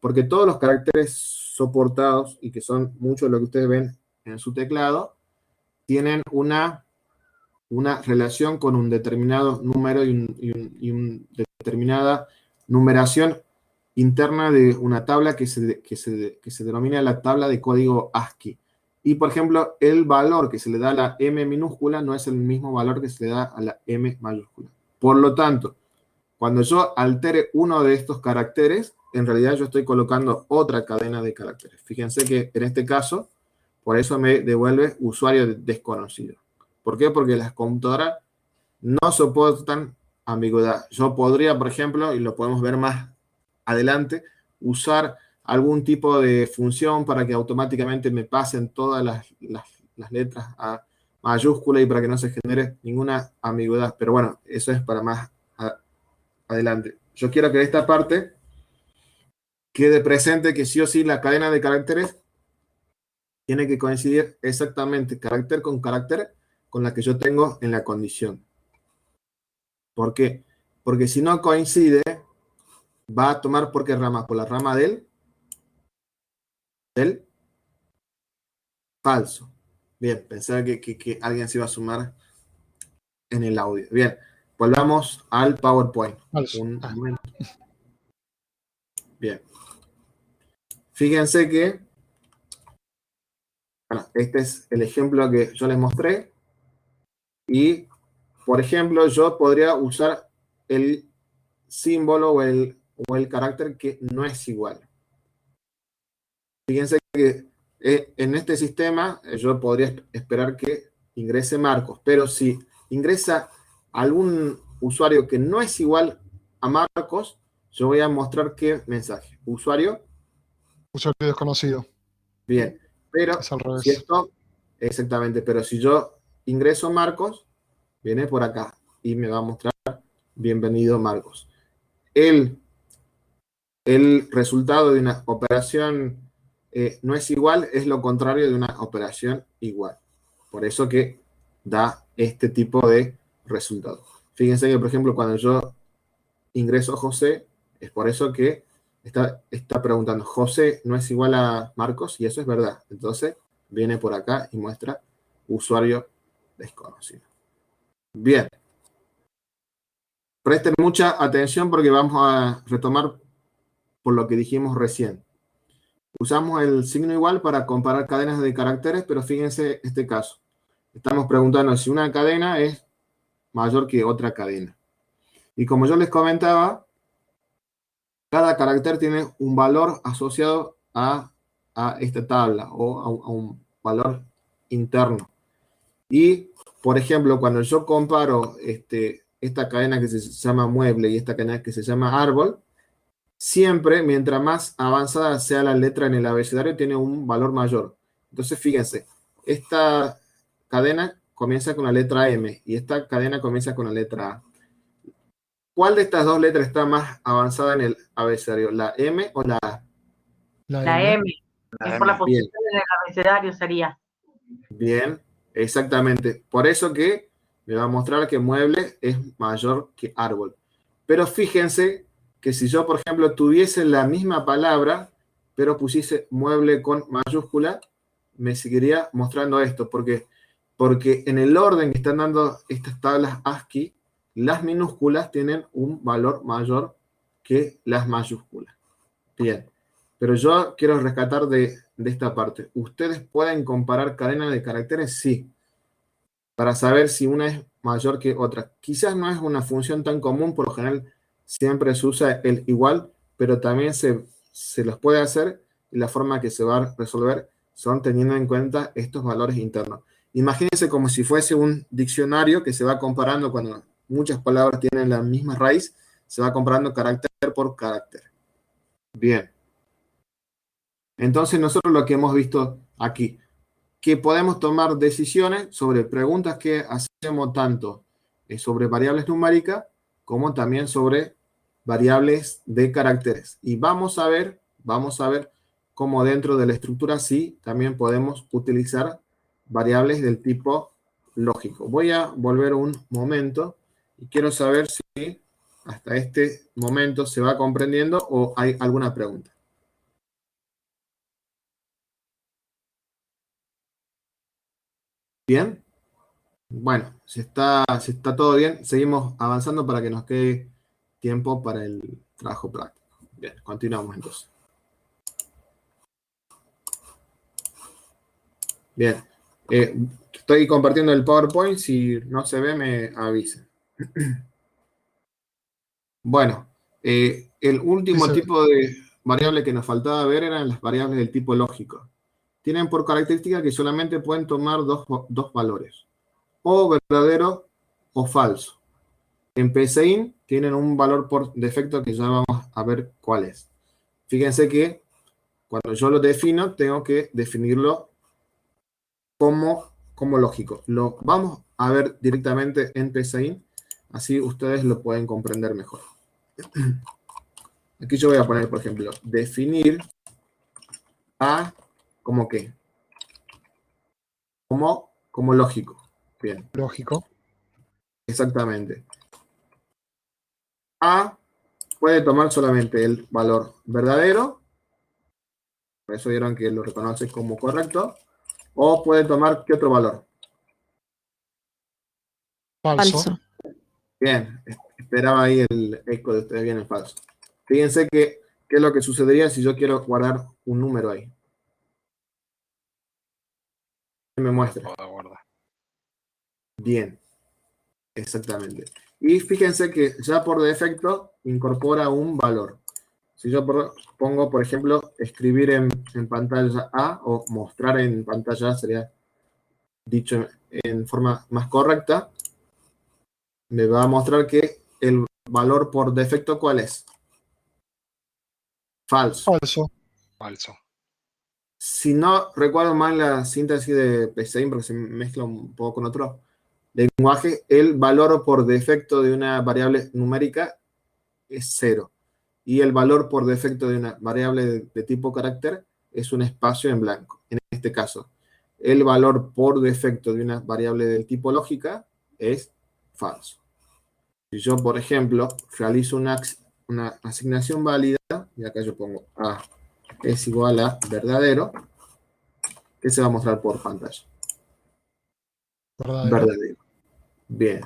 Speaker 3: porque todos los caracteres soportados, y que son muchos de lo que ustedes ven en su teclado, tienen una relación con un determinado número y una determinada numeración interna de una tabla que se denomina la tabla de código ASCII. Y, por ejemplo, el valor que se le da a la M minúscula no es el mismo valor que se le da a la M mayúscula. Por lo tanto, cuando yo altere uno de estos caracteres, en realidad yo estoy colocando otra cadena de caracteres. Fíjense que en este caso, por eso me devuelve usuario desconocido. ¿Por qué? Porque las computadoras no soportan ambigüedad. Yo podría, por ejemplo, y lo podemos ver más adelante, usar algún tipo de función para que automáticamente me pasen todas las letras a mayúscula y para que no se genere ninguna ambigüedad. Pero bueno, eso es para más adelante. Yo quiero que esta parte quede presente que sí o sí la cadena de caracteres tiene que coincidir exactamente carácter con la que yo tengo en la condición. ¿Por qué? Porque si no coincide, va a tomar por qué rama, por la rama del falso. Bien, pensaba que alguien se iba a sumar en el audio. Bien, volvamos al PowerPoint.
Speaker 4: Falso.
Speaker 3: Un momento. Bien. Fíjense que bueno, este es el ejemplo que yo les mostré. Y, por ejemplo, yo podría usar el símbolo o el carácter que no es igual. Fíjense que en este sistema yo podría esperar que ingrese Marcos, pero si ingresa algún usuario que no es igual a Marcos, yo voy a mostrar qué mensaje. Usuario.
Speaker 4: Usuario desconocido.
Speaker 3: Bien, pero
Speaker 4: Es al revés.
Speaker 3: si esto, exactamente, pero si yo ingreso Marcos, viene por acá y me va a mostrar bienvenido Marcos. El resultado de una operación no es igual, es lo contrario de una operación igual. Por eso que da este tipo de resultado. Fíjense que, por ejemplo, cuando yo ingreso José, es por eso que está preguntando, José no es igual a Marcos, y eso es verdad. Entonces, viene por acá y muestra usuario desconocido. Bien. Presten mucha atención porque vamos a retomar por lo que dijimos recién. Usamos el signo igual para comparar cadenas de caracteres, pero fíjense este caso. Estamos preguntando si una cadena es mayor que otra cadena. Y como yo les comentaba, cada carácter tiene un valor asociado a esta tabla o a un valor interno. Y, por ejemplo, cuando yo comparo esta cadena que se llama mueble y esta cadena que se llama árbol, siempre, mientras más avanzada sea la letra en el abecedario, tiene un valor mayor. Entonces, fíjense, esta cadena comienza con la letra M y esta cadena comienza con la letra A. ¿Cuál de estas dos letras está más avanzada en el abecedario? ¿La M o la A?
Speaker 2: La M. Es por la posición del abecedario sería.
Speaker 3: Bien, exactamente. Por eso que me va a mostrar que mueble es mayor que árbol. Pero fíjense que si yo, por ejemplo, tuviese la misma palabra, pero pusiese mueble con mayúscula, me seguiría mostrando esto. Porque en el orden que están dando estas tablas ASCII, las minúsculas tienen un valor mayor que las mayúsculas. Bien, pero yo quiero rescatar de esta parte. ¿Ustedes pueden comparar cadenas de caracteres? Sí, para saber si una es mayor que otra. Quizás no es una función tan común, por lo general siempre se usa el igual, pero también se los puede hacer y la forma que se va a resolver son teniendo en cuenta estos valores internos. Imagínense como si fuese un diccionario que se va comparando cuando muchas palabras tienen la misma raíz, se va comparando carácter por carácter. Bien. Entonces nosotros lo que hemos visto aquí, que podemos tomar decisiones sobre preguntas que hacemos tanto sobre variables numéricas como también sobre variables de caracteres. Y vamos a ver cómo dentro de la estructura sí también podemos utilizar variables del tipo lógico. Voy a volver un momento y quiero saber si hasta este momento se va comprendiendo o hay alguna pregunta. ¿Bien? Bueno, si está todo bien, seguimos avanzando para que nos quede tiempo para el trabajo práctico. Bien, continuamos entonces. Bien. Estoy compartiendo el PowerPoint. Si no se ve, me avisa. Bueno, el último
Speaker 4: Sí, se ve.
Speaker 3: tipo de variable que nos faltaba ver eran las variables del tipo lógico. Tienen por característica que solamente pueden tomar dos valores, o verdadero o falso. En PSeInt tienen un valor por defecto que ya vamos a ver cuál es. Fíjense que cuando yo lo defino, tengo que definirlo como lógico. Lo vamos a ver directamente en PSeInt, así ustedes lo pueden comprender mejor. Aquí yo voy a poner, por ejemplo, definir A como qué. Como lógico. Bien,
Speaker 4: Lógico.
Speaker 3: exactamente. A puede tomar solamente el valor verdadero, por eso vieron que lo reconoce como correcto, o puede tomar ¿qué otro valor?
Speaker 4: Falso.
Speaker 3: Bien, esperaba ahí el eco de ustedes bien en falso. Fíjense que qué es lo que sucedería si yo quiero guardar un número ahí. ¿Qué me muestra?
Speaker 7: Guarda.
Speaker 3: Bien, exactamente. Y fíjense que ya por defecto incorpora un valor. Si yo pongo, por ejemplo, escribir en pantalla A o mostrar en pantalla A, sería dicho en forma más correcta, me va a mostrar que el valor por defecto, ¿cuál es? Falso.
Speaker 4: Falso.
Speaker 7: Falso.
Speaker 3: Si no recuerdo mal la síntesis de PSeInt, porque se mezcla un poco con otro lenguaje, el valor por defecto de una variable numérica es 0. Y el valor por defecto de una variable de tipo carácter es un espacio en blanco. En este caso, el valor por defecto de una variable del tipo lógica es falso. Si yo, por ejemplo, realizo una asignación válida, y acá yo pongo A es igual a verdadero, ¿qué se va a mostrar por pantalla?
Speaker 4: Verdadero.
Speaker 3: Verdadero. Bien.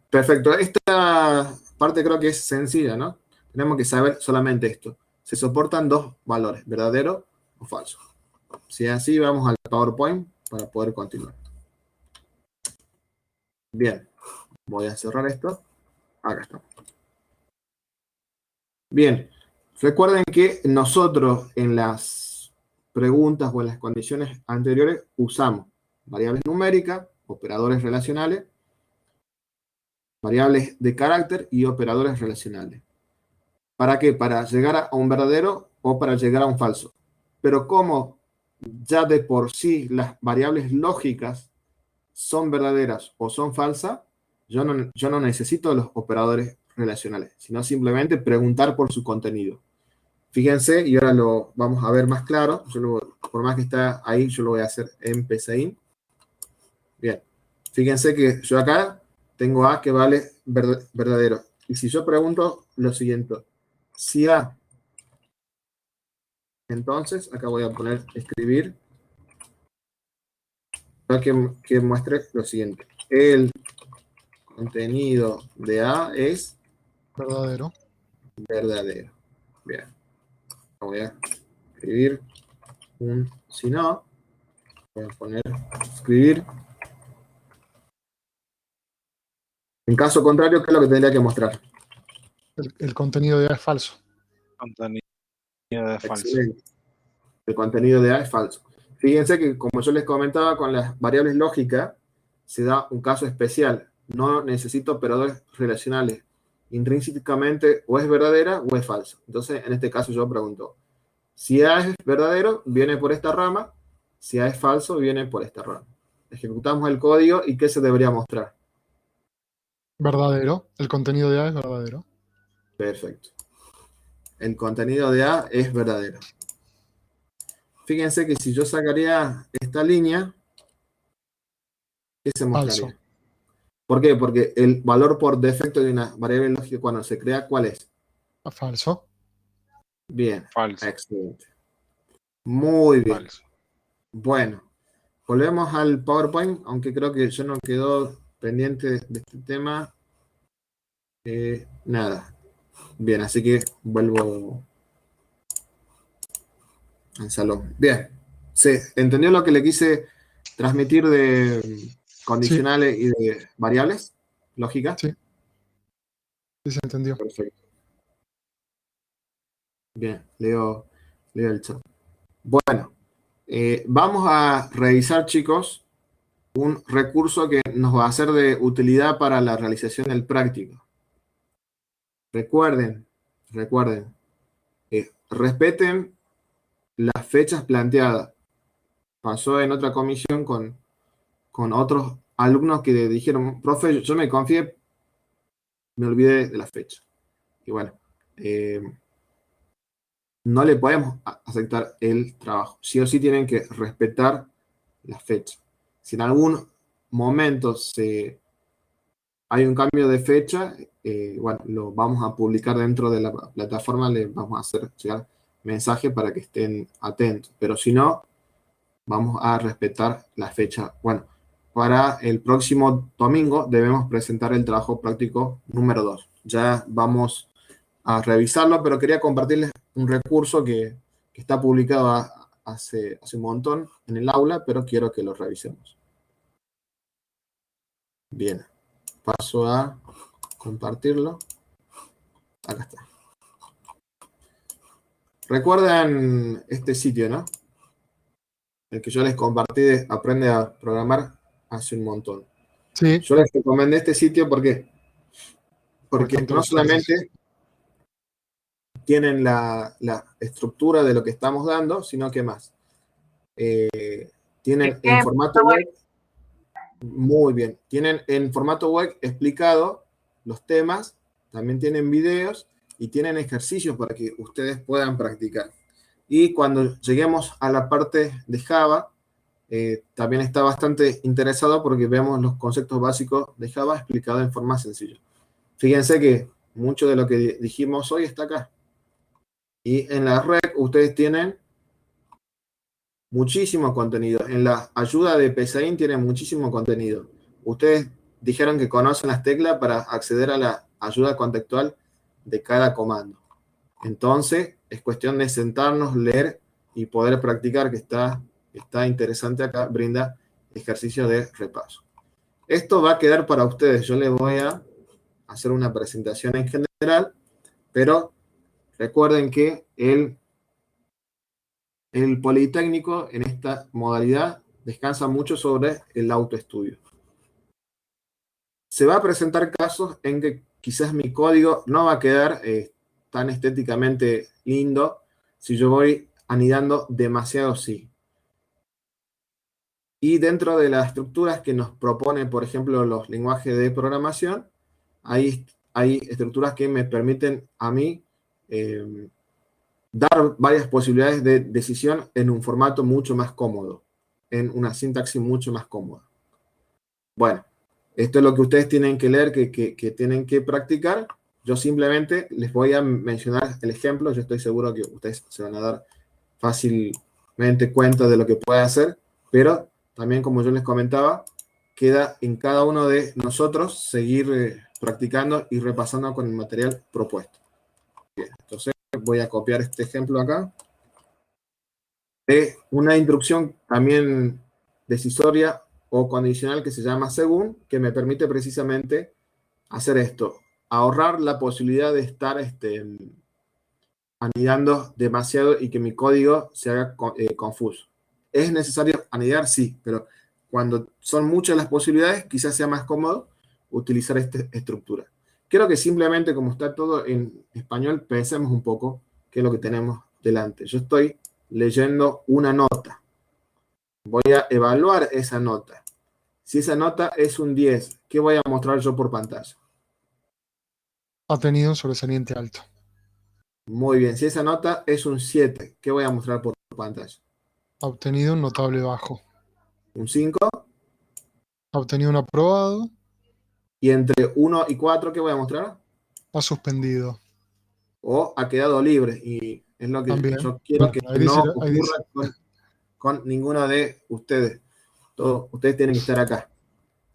Speaker 3: Perfecto. Esta parte creo que es sencilla, ¿no? Tenemos que saber solamente esto. Se soportan dos valores, verdadero o falso. Si es así, vamos al PowerPoint para poder continuar. Bien. Voy a cerrar esto. Acá estamos. Bien. Recuerden que nosotros en las preguntas o en las condiciones anteriores usamos variables numéricas, operadores relacionales, variables de carácter y operadores relacionales. ¿Para qué? Para llegar a un verdadero o para llegar a un falso. Pero como ya de por sí las variables lógicas son verdaderas o son falsas, yo no necesito los operadores relacionales, sino simplemente preguntar por su contenido. Fíjense, y ahora lo vamos a ver más claro. Por más que está ahí, yo lo voy a hacer en PSeInt. Bien, fíjense que yo acá tengo A que vale verdadero. Y si yo pregunto lo siguiente, si A, entonces acá voy a poner escribir para que muestre lo siguiente. El contenido de A es
Speaker 4: Verdadero.
Speaker 3: verdadero. Bien, voy a escribir un si no, voy a poner escribir. En caso contrario, ¿qué es lo que tendría que mostrar?
Speaker 4: El contenido de A es falso.
Speaker 7: Contenido de falso.
Speaker 3: Excelente. El contenido de A es falso. Fíjense que, como yo les comentaba, con las variables lógicas se da un caso especial. No necesito operadores relacionales. Intrínsecamente o es verdadera o es falso. Entonces, en este caso yo pregunto, si A es verdadero, viene por esta rama. Si A es falso, viene por esta rama. Ejecutamos el código y ¿qué se debería mostrar?
Speaker 4: Verdadero. El contenido de A es verdadero.
Speaker 3: Perfecto. El contenido de A es verdadero. Fíjense que si yo sacaría esta línea, ¿qué se mostraría?
Speaker 4: Falso.
Speaker 3: ¿Por qué? Porque el valor por defecto de una variable lógica cuando se crea, ¿cuál es?
Speaker 4: Falso.
Speaker 3: Bien.
Speaker 7: Falso.
Speaker 3: Excelente. Muy bien.
Speaker 7: Falso.
Speaker 3: Bueno, volvemos al PowerPoint, aunque creo que yo no quedó pendiente de este tema. Nada. Bien, así que vuelvo al salón. Bien. ¿Se entendió lo que le quise Transmitir de condicionales y de variables, lógica.
Speaker 4: Sí. Sí, se entendió.
Speaker 3: Perfecto. Bien, leo el chat. Bueno, vamos a revisar, chicos, un recurso que nos va a ser de utilidad para la realización del práctico. Recuerden, respeten las fechas planteadas. Pasó en otra comisión con otros alumnos que dijeron, profe, yo me confié, me olvidé de la fecha. Y bueno, no le podemos aceptar el trabajo. Sí o sí tienen que respetar la fecha. Si en algún momento hay un cambio de fecha, bueno, lo vamos a publicar dentro de la plataforma, le vamos a hacer llegar mensaje para que estén atentos. Pero si no, vamos a respetar la fecha. Bueno, para el próximo domingo debemos presentar el trabajo práctico número 2. Ya vamos a revisarlo, pero quería compartirles un recurso que está publicado hace un montón en el aula, pero quiero que lo revisemos. Bien, paso a compartirlo. Acá está. ¿Recuerdan este sitio, no? El que yo les compartí de Aprende a Programar hace un montón.
Speaker 4: Sí.
Speaker 3: Yo les recomendé este sitio porque
Speaker 4: Porque
Speaker 3: no solamente tienen la estructura de lo que estamos dando, sino que más. Tienen en formato web, muy bien, tienen en formato web explicado los temas, también tienen videos y tienen ejercicios para que ustedes puedan practicar. Y cuando lleguemos a la parte de Java, también está bastante interesado porque vemos los conceptos básicos de Java explicados en forma sencilla. Fíjense que mucho de lo que dijimos hoy está acá. Y en la red ustedes tienen muchísimo contenido. En la ayuda de Pesaín tienen muchísimo contenido. Ustedes dijeron que conocen las teclas para acceder a la ayuda contextual de cada comando. Entonces, es cuestión de sentarnos, leer y poder practicar, que está interesante acá, brinda ejercicio de repaso. Esto va a quedar para ustedes. Yo les voy a hacer una presentación en general, pero recuerden que el Politécnico en esta modalidad descansa mucho sobre el autoestudio. Se va a presentar casos en que quizás mi código no va a quedar tan estéticamente lindo si yo voy anidando demasiado sí. Y dentro de las estructuras que nos proponen, por ejemplo, los lenguajes de programación, hay estructuras que me permiten a mí dar varias posibilidades de decisión en un formato mucho más cómodo, en una sintaxis mucho más cómoda. Bueno, esto es lo que ustedes tienen que leer, que tienen que practicar. Yo simplemente les voy a mencionar el ejemplo. Yo estoy seguro que ustedes se van a dar fácilmente cuenta de lo que puede hacer, pero también, como yo les comentaba, queda en cada uno de nosotros seguir practicando y repasando con el material propuesto. Bien, entonces voy a copiar este ejemplo acá. De una instrucción también decisoria o condicional que se llama según, que me permite precisamente hacer esto. Ahorrar la posibilidad de estar anidando demasiado y que mi código se haga confuso. ¿Es necesario anidar? Sí, pero cuando son muchas las posibilidades, quizás sea más cómodo utilizar esta estructura. Creo que simplemente, como está todo en español, pensemos un poco qué es lo que tenemos delante. Yo estoy leyendo una nota. Voy a evaluar esa nota. Si esa nota es un 10, ¿qué voy a mostrar yo por pantalla?
Speaker 4: Ha tenido un sobresaliente alto.
Speaker 3: Muy bien. Si esa nota es un 7, ¿qué voy a mostrar por pantalla?
Speaker 4: Ha obtenido un notable bajo.
Speaker 3: Un 5.
Speaker 4: Ha obtenido un aprobado.
Speaker 3: Y entre 1 y 4, ¿qué voy a mostrar?
Speaker 4: Ha suspendido.
Speaker 3: O ha quedado libre. Y es lo que
Speaker 4: También.
Speaker 3: yo quiero que
Speaker 4: Ahí
Speaker 3: no
Speaker 4: dice.
Speaker 3: ocurra con ninguno de ustedes. Todos ustedes tienen que estar acá.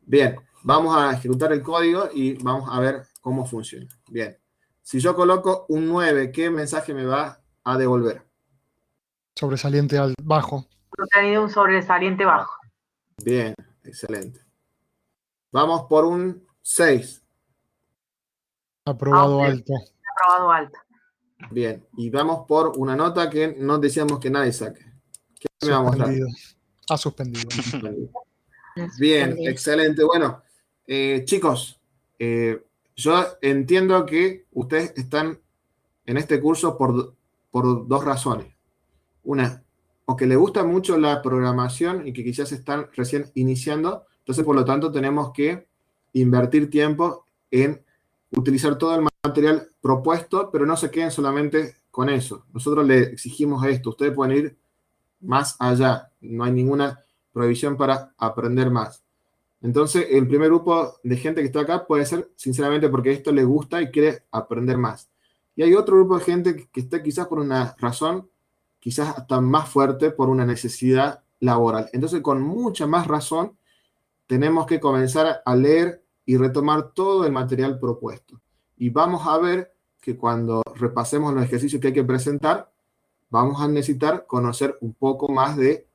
Speaker 3: Bien, vamos a ejecutar el código y vamos a ver cómo funciona. Bien, si yo coloco un 9, ¿qué mensaje me va a devolver?
Speaker 4: Sobresaliente bajo.
Speaker 2: Ha tenido un sobresaliente bajo.
Speaker 3: Bien, excelente. Vamos por un 6.
Speaker 4: Aprobado
Speaker 2: Ah,
Speaker 4: alto.
Speaker 2: Aprobado alto.
Speaker 3: Bien, y vamos por una nota que no decíamos que nadie saque. ¿Qué me va a mostrar?
Speaker 4: Suspendido. Ha suspendido.
Speaker 3: Bien, excelente. Bueno, chicos, yo entiendo que ustedes están en este curso por dos razones. Una, o que les gusta mucho la programación y que quizás están recién iniciando, entonces por lo tanto tenemos que invertir tiempo en utilizar todo el material propuesto, pero no se queden solamente con eso. Nosotros le exigimos esto, ustedes pueden ir más allá, no hay ninguna prohibición para aprender más. Entonces, el primer grupo de gente que está acá puede ser, sinceramente, porque esto le gusta y quiere aprender más. Y hay otro grupo de gente que está quizás por una razón, quizás hasta más fuerte, por una necesidad laboral. Entonces, con mucha más razón, tenemos que comenzar a leer y retomar todo el material propuesto. Y vamos a ver que cuando repasemos los ejercicios que hay que presentar, vamos a necesitar conocer un poco más de,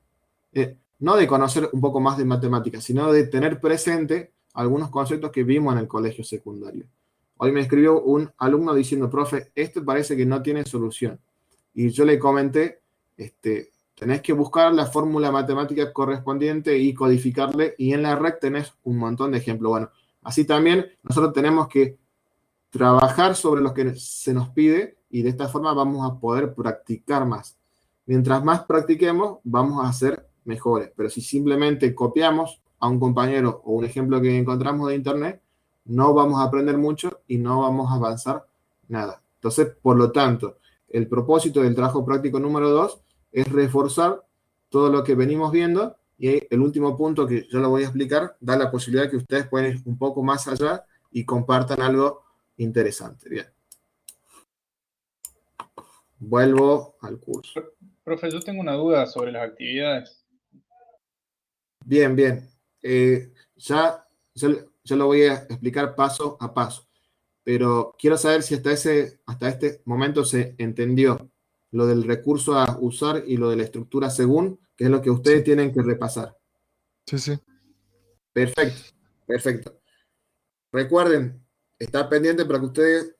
Speaker 3: no de conocer un poco más de matemáticas, sino de tener presente algunos conceptos que vimos en el colegio secundario. Hoy me escribió un alumno diciendo, profe, esto parece que no tiene solución. Y yo le comenté, tenés que buscar la fórmula matemática correspondiente y codificarle, y en la red tenés un montón de ejemplos. Bueno, así también nosotros tenemos que trabajar sobre lo que se nos pide y de esta forma vamos a poder practicar más. Mientras más practiquemos, vamos a ser mejores. Pero si simplemente copiamos a un compañero o un ejemplo que encontramos de internet, no vamos a aprender mucho y no vamos a avanzar nada. Entonces, por lo tanto, el propósito del trabajo práctico número 2 es reforzar todo lo que venimos viendo, y el último punto que yo lo voy a explicar da la posibilidad que ustedes pueden ir un poco más allá y compartan algo interesante. Bien. Vuelvo al curso.
Speaker 8: Profe, yo tengo una duda sobre las actividades.
Speaker 3: Bien, bien. Yo lo voy a explicar paso a paso, pero quiero saber si hasta este momento se entendió lo del recurso a usar y lo de la estructura según, que es lo que ustedes tienen que repasar.
Speaker 4: Sí, sí.
Speaker 3: Perfecto, perfecto. Recuerden, está pendiente para que ustedes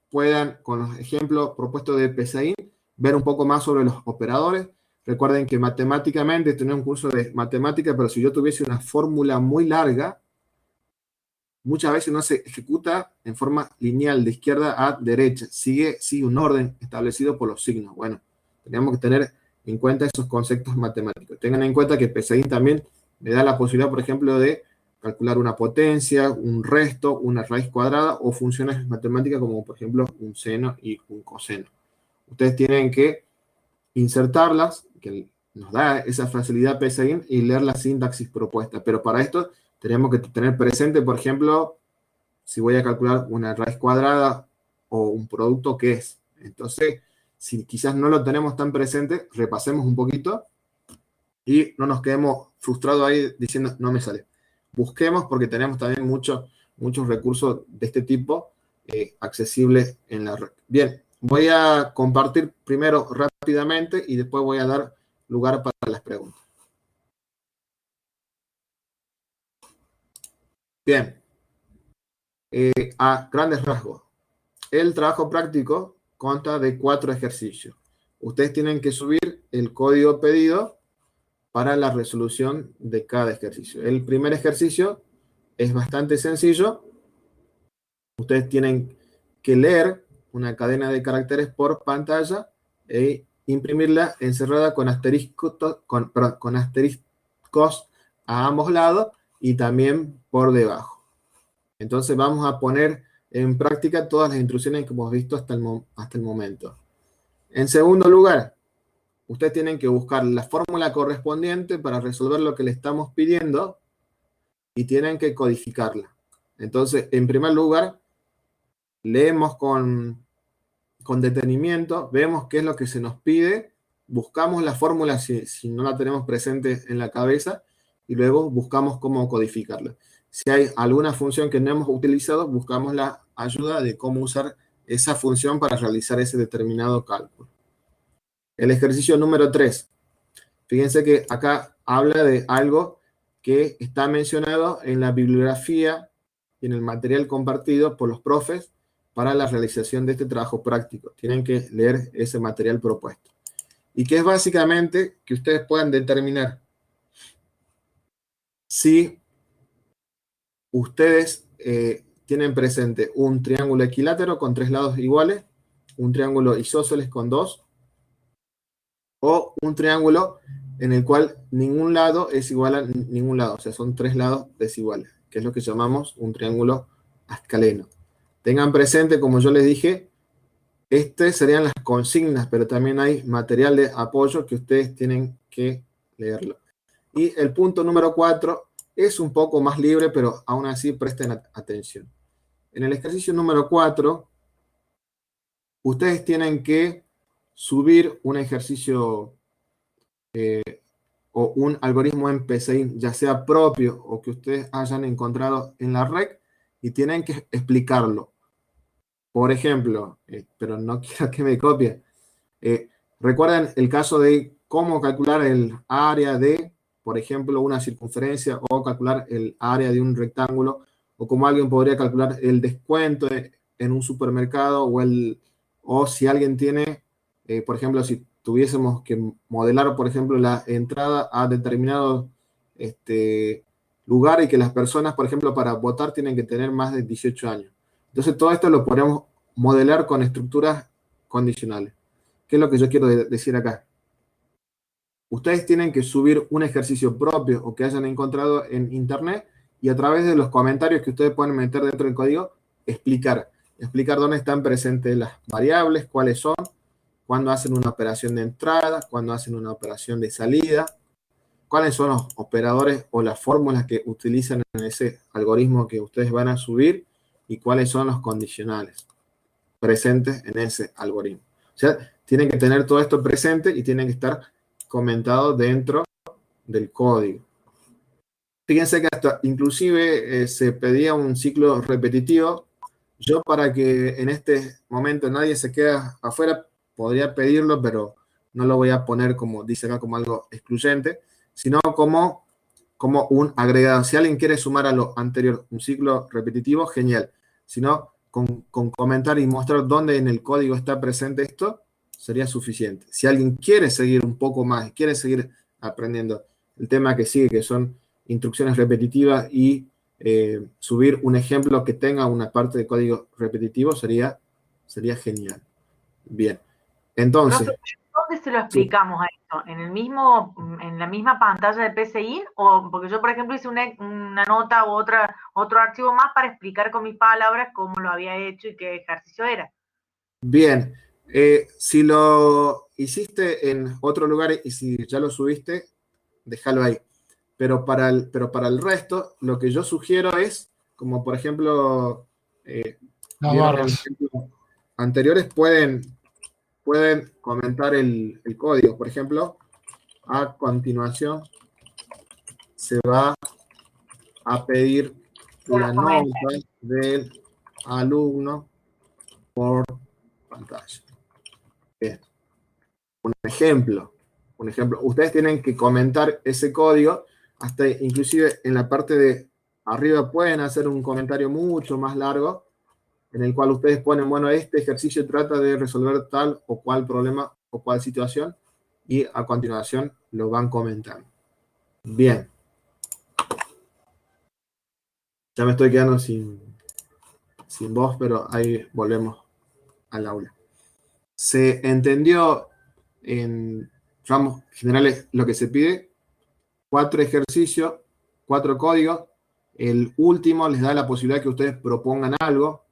Speaker 3: puedan, con los ejemplos propuestos de PSAIN, ver un poco más sobre los operadores. Recuerden que matemáticamente, esto no es un curso de matemática, pero si yo tuviese una fórmula muy larga, muchas veces no se ejecuta en forma lineal, de izquierda a derecha. Sigue un orden establecido por los signos. Bueno, tenemos que tener en cuenta esos conceptos matemáticos. Tengan en cuenta que PSAIN también me da la posibilidad, por ejemplo, de calcular una potencia, un resto, una raíz cuadrada o funciones matemáticas como, por ejemplo, un seno y un coseno. Ustedes tienen que insertarlas, que nos da esa facilidad PSAIN, y leer la sintaxis propuesta. Pero para esto tenemos que tener presente, por ejemplo, si voy a calcular una raíz cuadrada o un producto, ¿qué es? Entonces, si quizás no lo tenemos tan presente, repasemos un poquito y no nos quedemos frustrados ahí diciendo, no me sale. Busquemos, porque tenemos también muchos recursos de este tipo accesibles en la red. Bien, voy a compartir primero rápidamente y después voy a dar lugar para las preguntas. Bien, a grandes rasgos, el trabajo práctico consta de 4 ejercicios. Ustedes tienen que subir el código pedido para la resolución de cada ejercicio. El primer ejercicio es bastante sencillo. Ustedes tienen que leer una cadena de caracteres por pantalla e imprimirla encerrada con asteriscos a ambos lados y también por debajo. Entonces vamos a poner en práctica todas las instrucciones que hemos visto hasta el momento. En segundo lugar, ustedes tienen que buscar la fórmula correspondiente para resolver lo que le estamos pidiendo y tienen que codificarla. Entonces, en primer lugar, leemos con detenimiento, vemos qué es lo que se nos pide, buscamos la fórmula si no la tenemos presente en la cabeza y luego buscamos cómo codificarla. Si hay alguna función que no hemos utilizado, buscamos la ayuda de cómo usar esa función para realizar ese determinado cálculo. El ejercicio número 3. Fíjense que acá habla de algo que está mencionado en la bibliografía y en el material compartido por los profes para la realización de este trabajo práctico. Tienen que leer ese material propuesto. Y que es básicamente que ustedes puedan determinar si ustedes tienen presente un triángulo equilátero con 3 lados iguales, un triángulo isósceles con 2, o un triángulo en el cual ningún lado es igual a ningún lado, o sea, son 3 lados desiguales, que es lo que llamamos un triángulo ascaleno. Tengan presente, como yo les dije, serían las consignas, pero también hay material de apoyo que ustedes tienen que leerlo. Y el punto número 4 es un poco más libre, pero aún así presten atención. En el ejercicio número 4, ustedes tienen que subir un ejercicio o un algoritmo en PCI, ya sea propio o que ustedes hayan encontrado en la red, y tienen que explicarlo. Por ejemplo, pero no quiero que me copien, recuerden el caso de cómo calcular el área de, por ejemplo, una circunferencia, o calcular el área de un rectángulo, o cómo alguien podría calcular el descuento en un supermercado, o si alguien tiene, por ejemplo, si tuviésemos que modelar, por ejemplo, la entrada a determinado lugar, y que las personas, por ejemplo, para votar tienen que tener más de 18 años. Entonces, todo esto lo podemos modelar con estructuras condicionales. ¿Qué es lo que yo quiero decir acá? Ustedes tienen que subir un ejercicio propio o que hayan encontrado en internet, y a través de los comentarios que ustedes pueden meter dentro del código, explicar dónde están presentes las variables, cuáles son, cuándo hacen una operación de entrada, cuándo hacen una operación de salida, cuáles son los operadores o las fórmulas que utilizan en ese algoritmo que ustedes van a subir, y cuáles son los condicionales presentes en ese algoritmo. O sea, tienen que tener todo esto presente y tienen que estar comentado dentro del código. Fíjense que hasta inclusive se pedía un ciclo repetitivo. Yo, para que en este momento nadie se quede afuera, podría pedirlo, pero no lo voy a poner como dice acá, como algo excluyente, sino como un agregado. Si alguien quiere sumar a lo anterior un ciclo repetitivo, genial. Si no, con comentar y mostrar dónde en el código está presente esto, sería suficiente. Si alguien quiere seguir un poco más, quiere seguir aprendiendo el tema que sigue, que son instrucciones repetitivas, y subir un ejemplo que tenga una parte de código repetitivo, sería genial. Bien. Entonces,
Speaker 2: ¿dónde se lo explicamos a esto? ¿En la misma pantalla de PCI? O porque yo, por ejemplo, hice una nota u otro archivo más para explicar con mis palabras cómo lo había hecho y qué ejercicio era.
Speaker 3: Bien. Si lo hiciste en otro lugar y si ya lo subiste, déjalo ahí. Pero para el resto, lo que yo sugiero es, como por ejemplo,
Speaker 4: Las barras
Speaker 3: anteriores, pueden comentar el código. Por ejemplo, a continuación se va a pedir la nota del alumno por pantalla. Bien. Un ejemplo. Ustedes tienen que comentar ese código, hasta inclusive en la parte de arriba pueden hacer un comentario mucho más largo, en el cual ustedes ponen, bueno, este ejercicio trata de resolver tal o cual problema o cual situación, y a continuación lo van comentando. Bien. Ya me estoy quedando sin voz, pero ahí volvemos al aula. ¿Se entendió en ramos generales lo que se pide? 4 ejercicios, 4 códigos. El último les da la posibilidad que ustedes propongan algo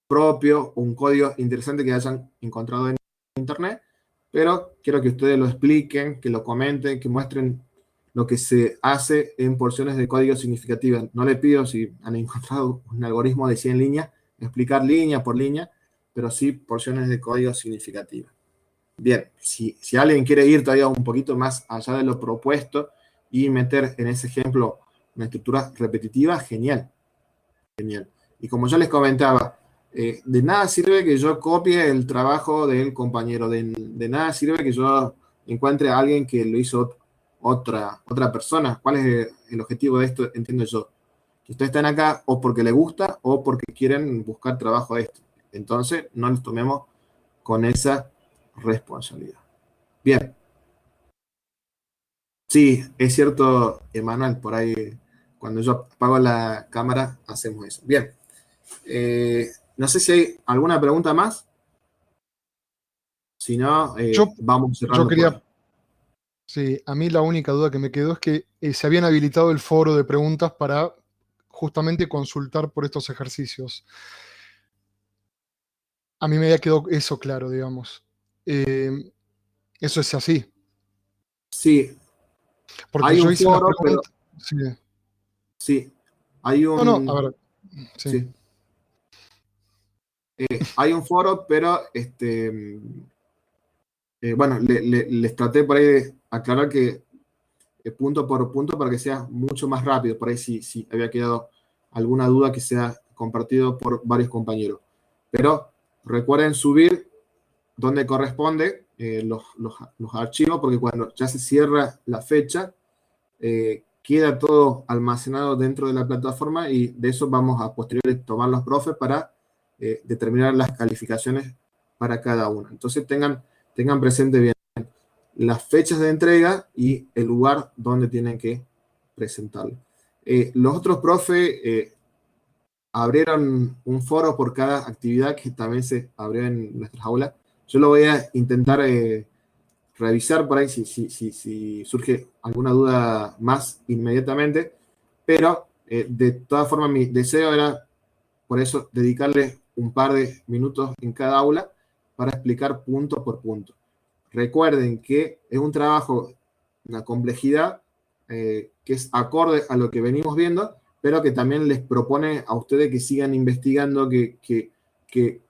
Speaker 3: propio, un código interesante que hayan encontrado en internet, pero quiero que ustedes lo expliquen, que lo comenten, que muestren lo que se hace en porciones de código significativas. No les pido, si han encontrado un algoritmo de 100 líneas, explicar línea por línea, pero sí porciones de código significativas. Bien, si alguien quiere ir todavía un poquito más allá de lo propuesto y meter en ese ejemplo una estructura repetitiva, genial. Genial. Y como ya les comentaba, de nada sirve que yo copie el trabajo del compañero, de nada sirve que yo encuentre a alguien que lo hizo otra persona. ¿Cuál es el objetivo de esto? Entiendo yo. Que ustedes están acá o porque les gusta o porque quieren buscar trabajo de esto. Entonces, no los tomemos con esa responsabilidad. Bien. Sí, es cierto, Emanuel, por ahí, cuando yo apago la cámara, hacemos eso. Bien. No sé si hay alguna pregunta más. Si no, vamos cerrando.
Speaker 4: Yo quería... Sí, a mí la única duda que me quedó es que se habían habilitado el foro de preguntas para justamente consultar por estos ejercicios. A mí me había quedado eso claro, digamos. Eso es así.
Speaker 3: Sí.
Speaker 4: Porque
Speaker 3: hay
Speaker 4: yo
Speaker 3: un
Speaker 4: hice
Speaker 3: foro,
Speaker 4: las preguntas.
Speaker 3: Sí. Hay un...
Speaker 4: No, a ver. Sí.
Speaker 3: Sí. Hay un foro, pero bueno, les traté por ahí de aclarar que punto por punto para que sea mucho más rápido. Por ahí si había quedado alguna duda que sea compartido por varios compañeros. Pero recuerden subir donde corresponde los archivos, porque cuando ya se cierra la fecha, queda todo almacenado dentro de la plataforma y de eso vamos a posteriori tomar los profes para determinar las calificaciones para cada uno. Entonces tengan presente bien las fechas de entrega y el lugar donde tienen que presentarlo. Los otros profes abrieron un foro por cada actividad que también se abrió en nuestras aulas. Yo lo voy a intentar revisar por ahí si surge alguna duda más inmediatamente, pero de todas formas mi deseo era, por eso, dedicarle un par de minutos en cada aula para explicar punto por punto. Recuerden que es un trabajo, una complejidad que es acorde a lo que venimos viendo, pero que también les propone a ustedes que sigan investigando, que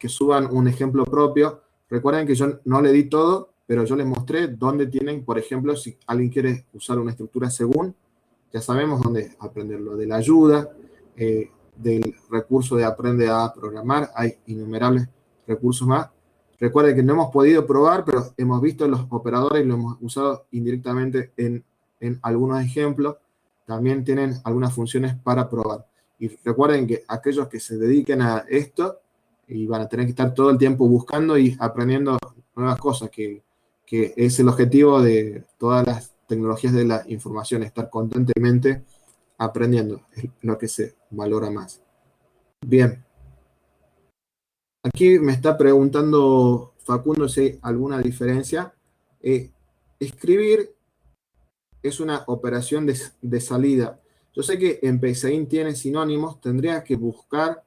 Speaker 3: suban un ejemplo propio. Recuerden que yo no le di todo, pero yo les mostré dónde tienen, por ejemplo, si alguien quiere usar una estructura según, ya sabemos dónde aprenderlo. De la ayuda, del recurso de aprende a programar, hay innumerables recursos más. Recuerden que no hemos podido probar, pero hemos visto los operadores y lo hemos usado indirectamente en algunos ejemplos. También tienen algunas funciones para probar. Y recuerden que aquellos que se dediquen a esto y van a tener que estar todo el tiempo buscando y aprendiendo nuevas cosas, que es el objetivo de todas las tecnologías de la información, estar constantemente aprendiendo, es lo que se valora más. Bien. Aquí me está preguntando Facundo si hay alguna diferencia. Escribir es una operación de salida. Yo sé que en PSAIN tiene sinónimos, tendría que buscar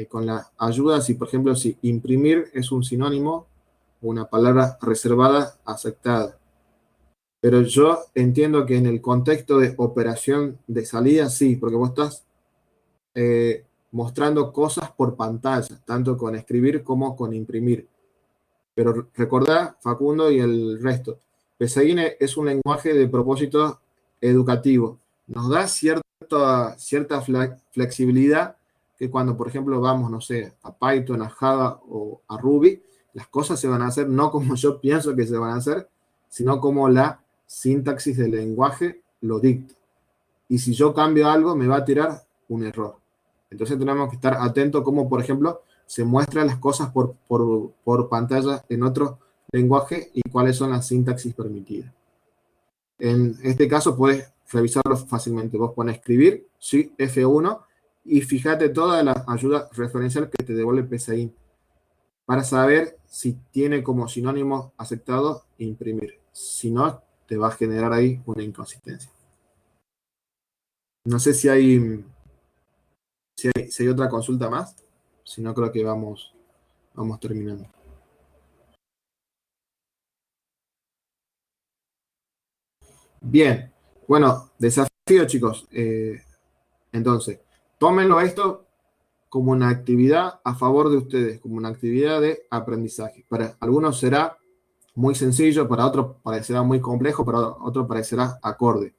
Speaker 3: con la ayuda, si por ejemplo, si imprimir es un sinónimo, una palabra reservada, aceptada. Pero yo entiendo que en el contexto de operación de salida, sí, porque vos estás mostrando cosas por pantalla, tanto con escribir como con imprimir. Pero recordá, Facundo y el resto, PSAIN es un lenguaje de propósito educativo. Nos da cierta flexibilidad que cuando, por ejemplo, vamos, no sé, a Python, a Java o a Ruby, las cosas se van a hacer no como yo pienso que se van a hacer, sino como la sintaxis del lenguaje lo dicta. Y si yo cambio algo, me va a tirar un error. Entonces tenemos que estar atentos como, por ejemplo, se muestran las cosas por pantalla en otro lenguaje y cuáles son las sintaxis permitidas. En este caso puedes revisarlo fácilmente. Vos pones escribir, sí, F1, y fíjate toda la ayuda referencial que te devuelve PSAIN para saber si tiene como sinónimo aceptado imprimir. Si no, te va a generar ahí una inconsistencia. No sé si hay otra consulta más. Si no, creo que vamos terminando. Bien. Bueno, desafío, chicos. Entonces, tómenlo esto como una actividad a favor de ustedes, como una actividad de aprendizaje. Para algunos será muy sencillo, para otros parecerá muy complejo, para otros parecerá acorde.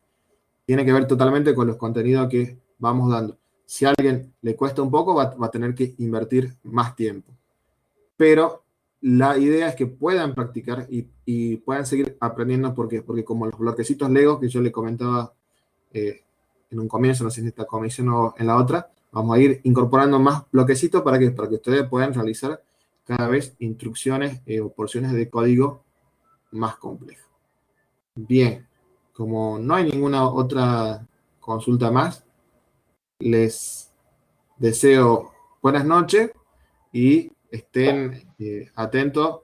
Speaker 3: Tiene que ver totalmente con los contenidos que vamos dando. Si a alguien le cuesta un poco, va a tener que invertir más tiempo. Pero la idea es que puedan practicar y puedan seguir aprendiendo. ¿Por qué? Porque como los bloquecitos Lego que yo le comentaba en un comienzo, no sé si en esta comisión o en la otra, vamos a ir incorporando más bloquecitos para que ustedes puedan realizar cada vez instrucciones o porciones de código más complejas. Bien, como no hay ninguna otra consulta más, les deseo buenas noches y estén atentos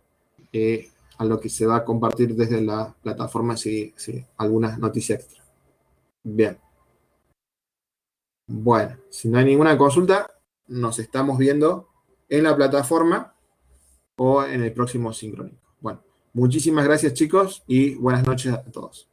Speaker 3: a lo que se va a compartir desde la plataforma si alguna noticia extra. Bien. Bueno, si no hay ninguna consulta, nos estamos viendo en la plataforma o en el próximo sincrónico. Bueno, muchísimas gracias chicos y buenas noches a todos.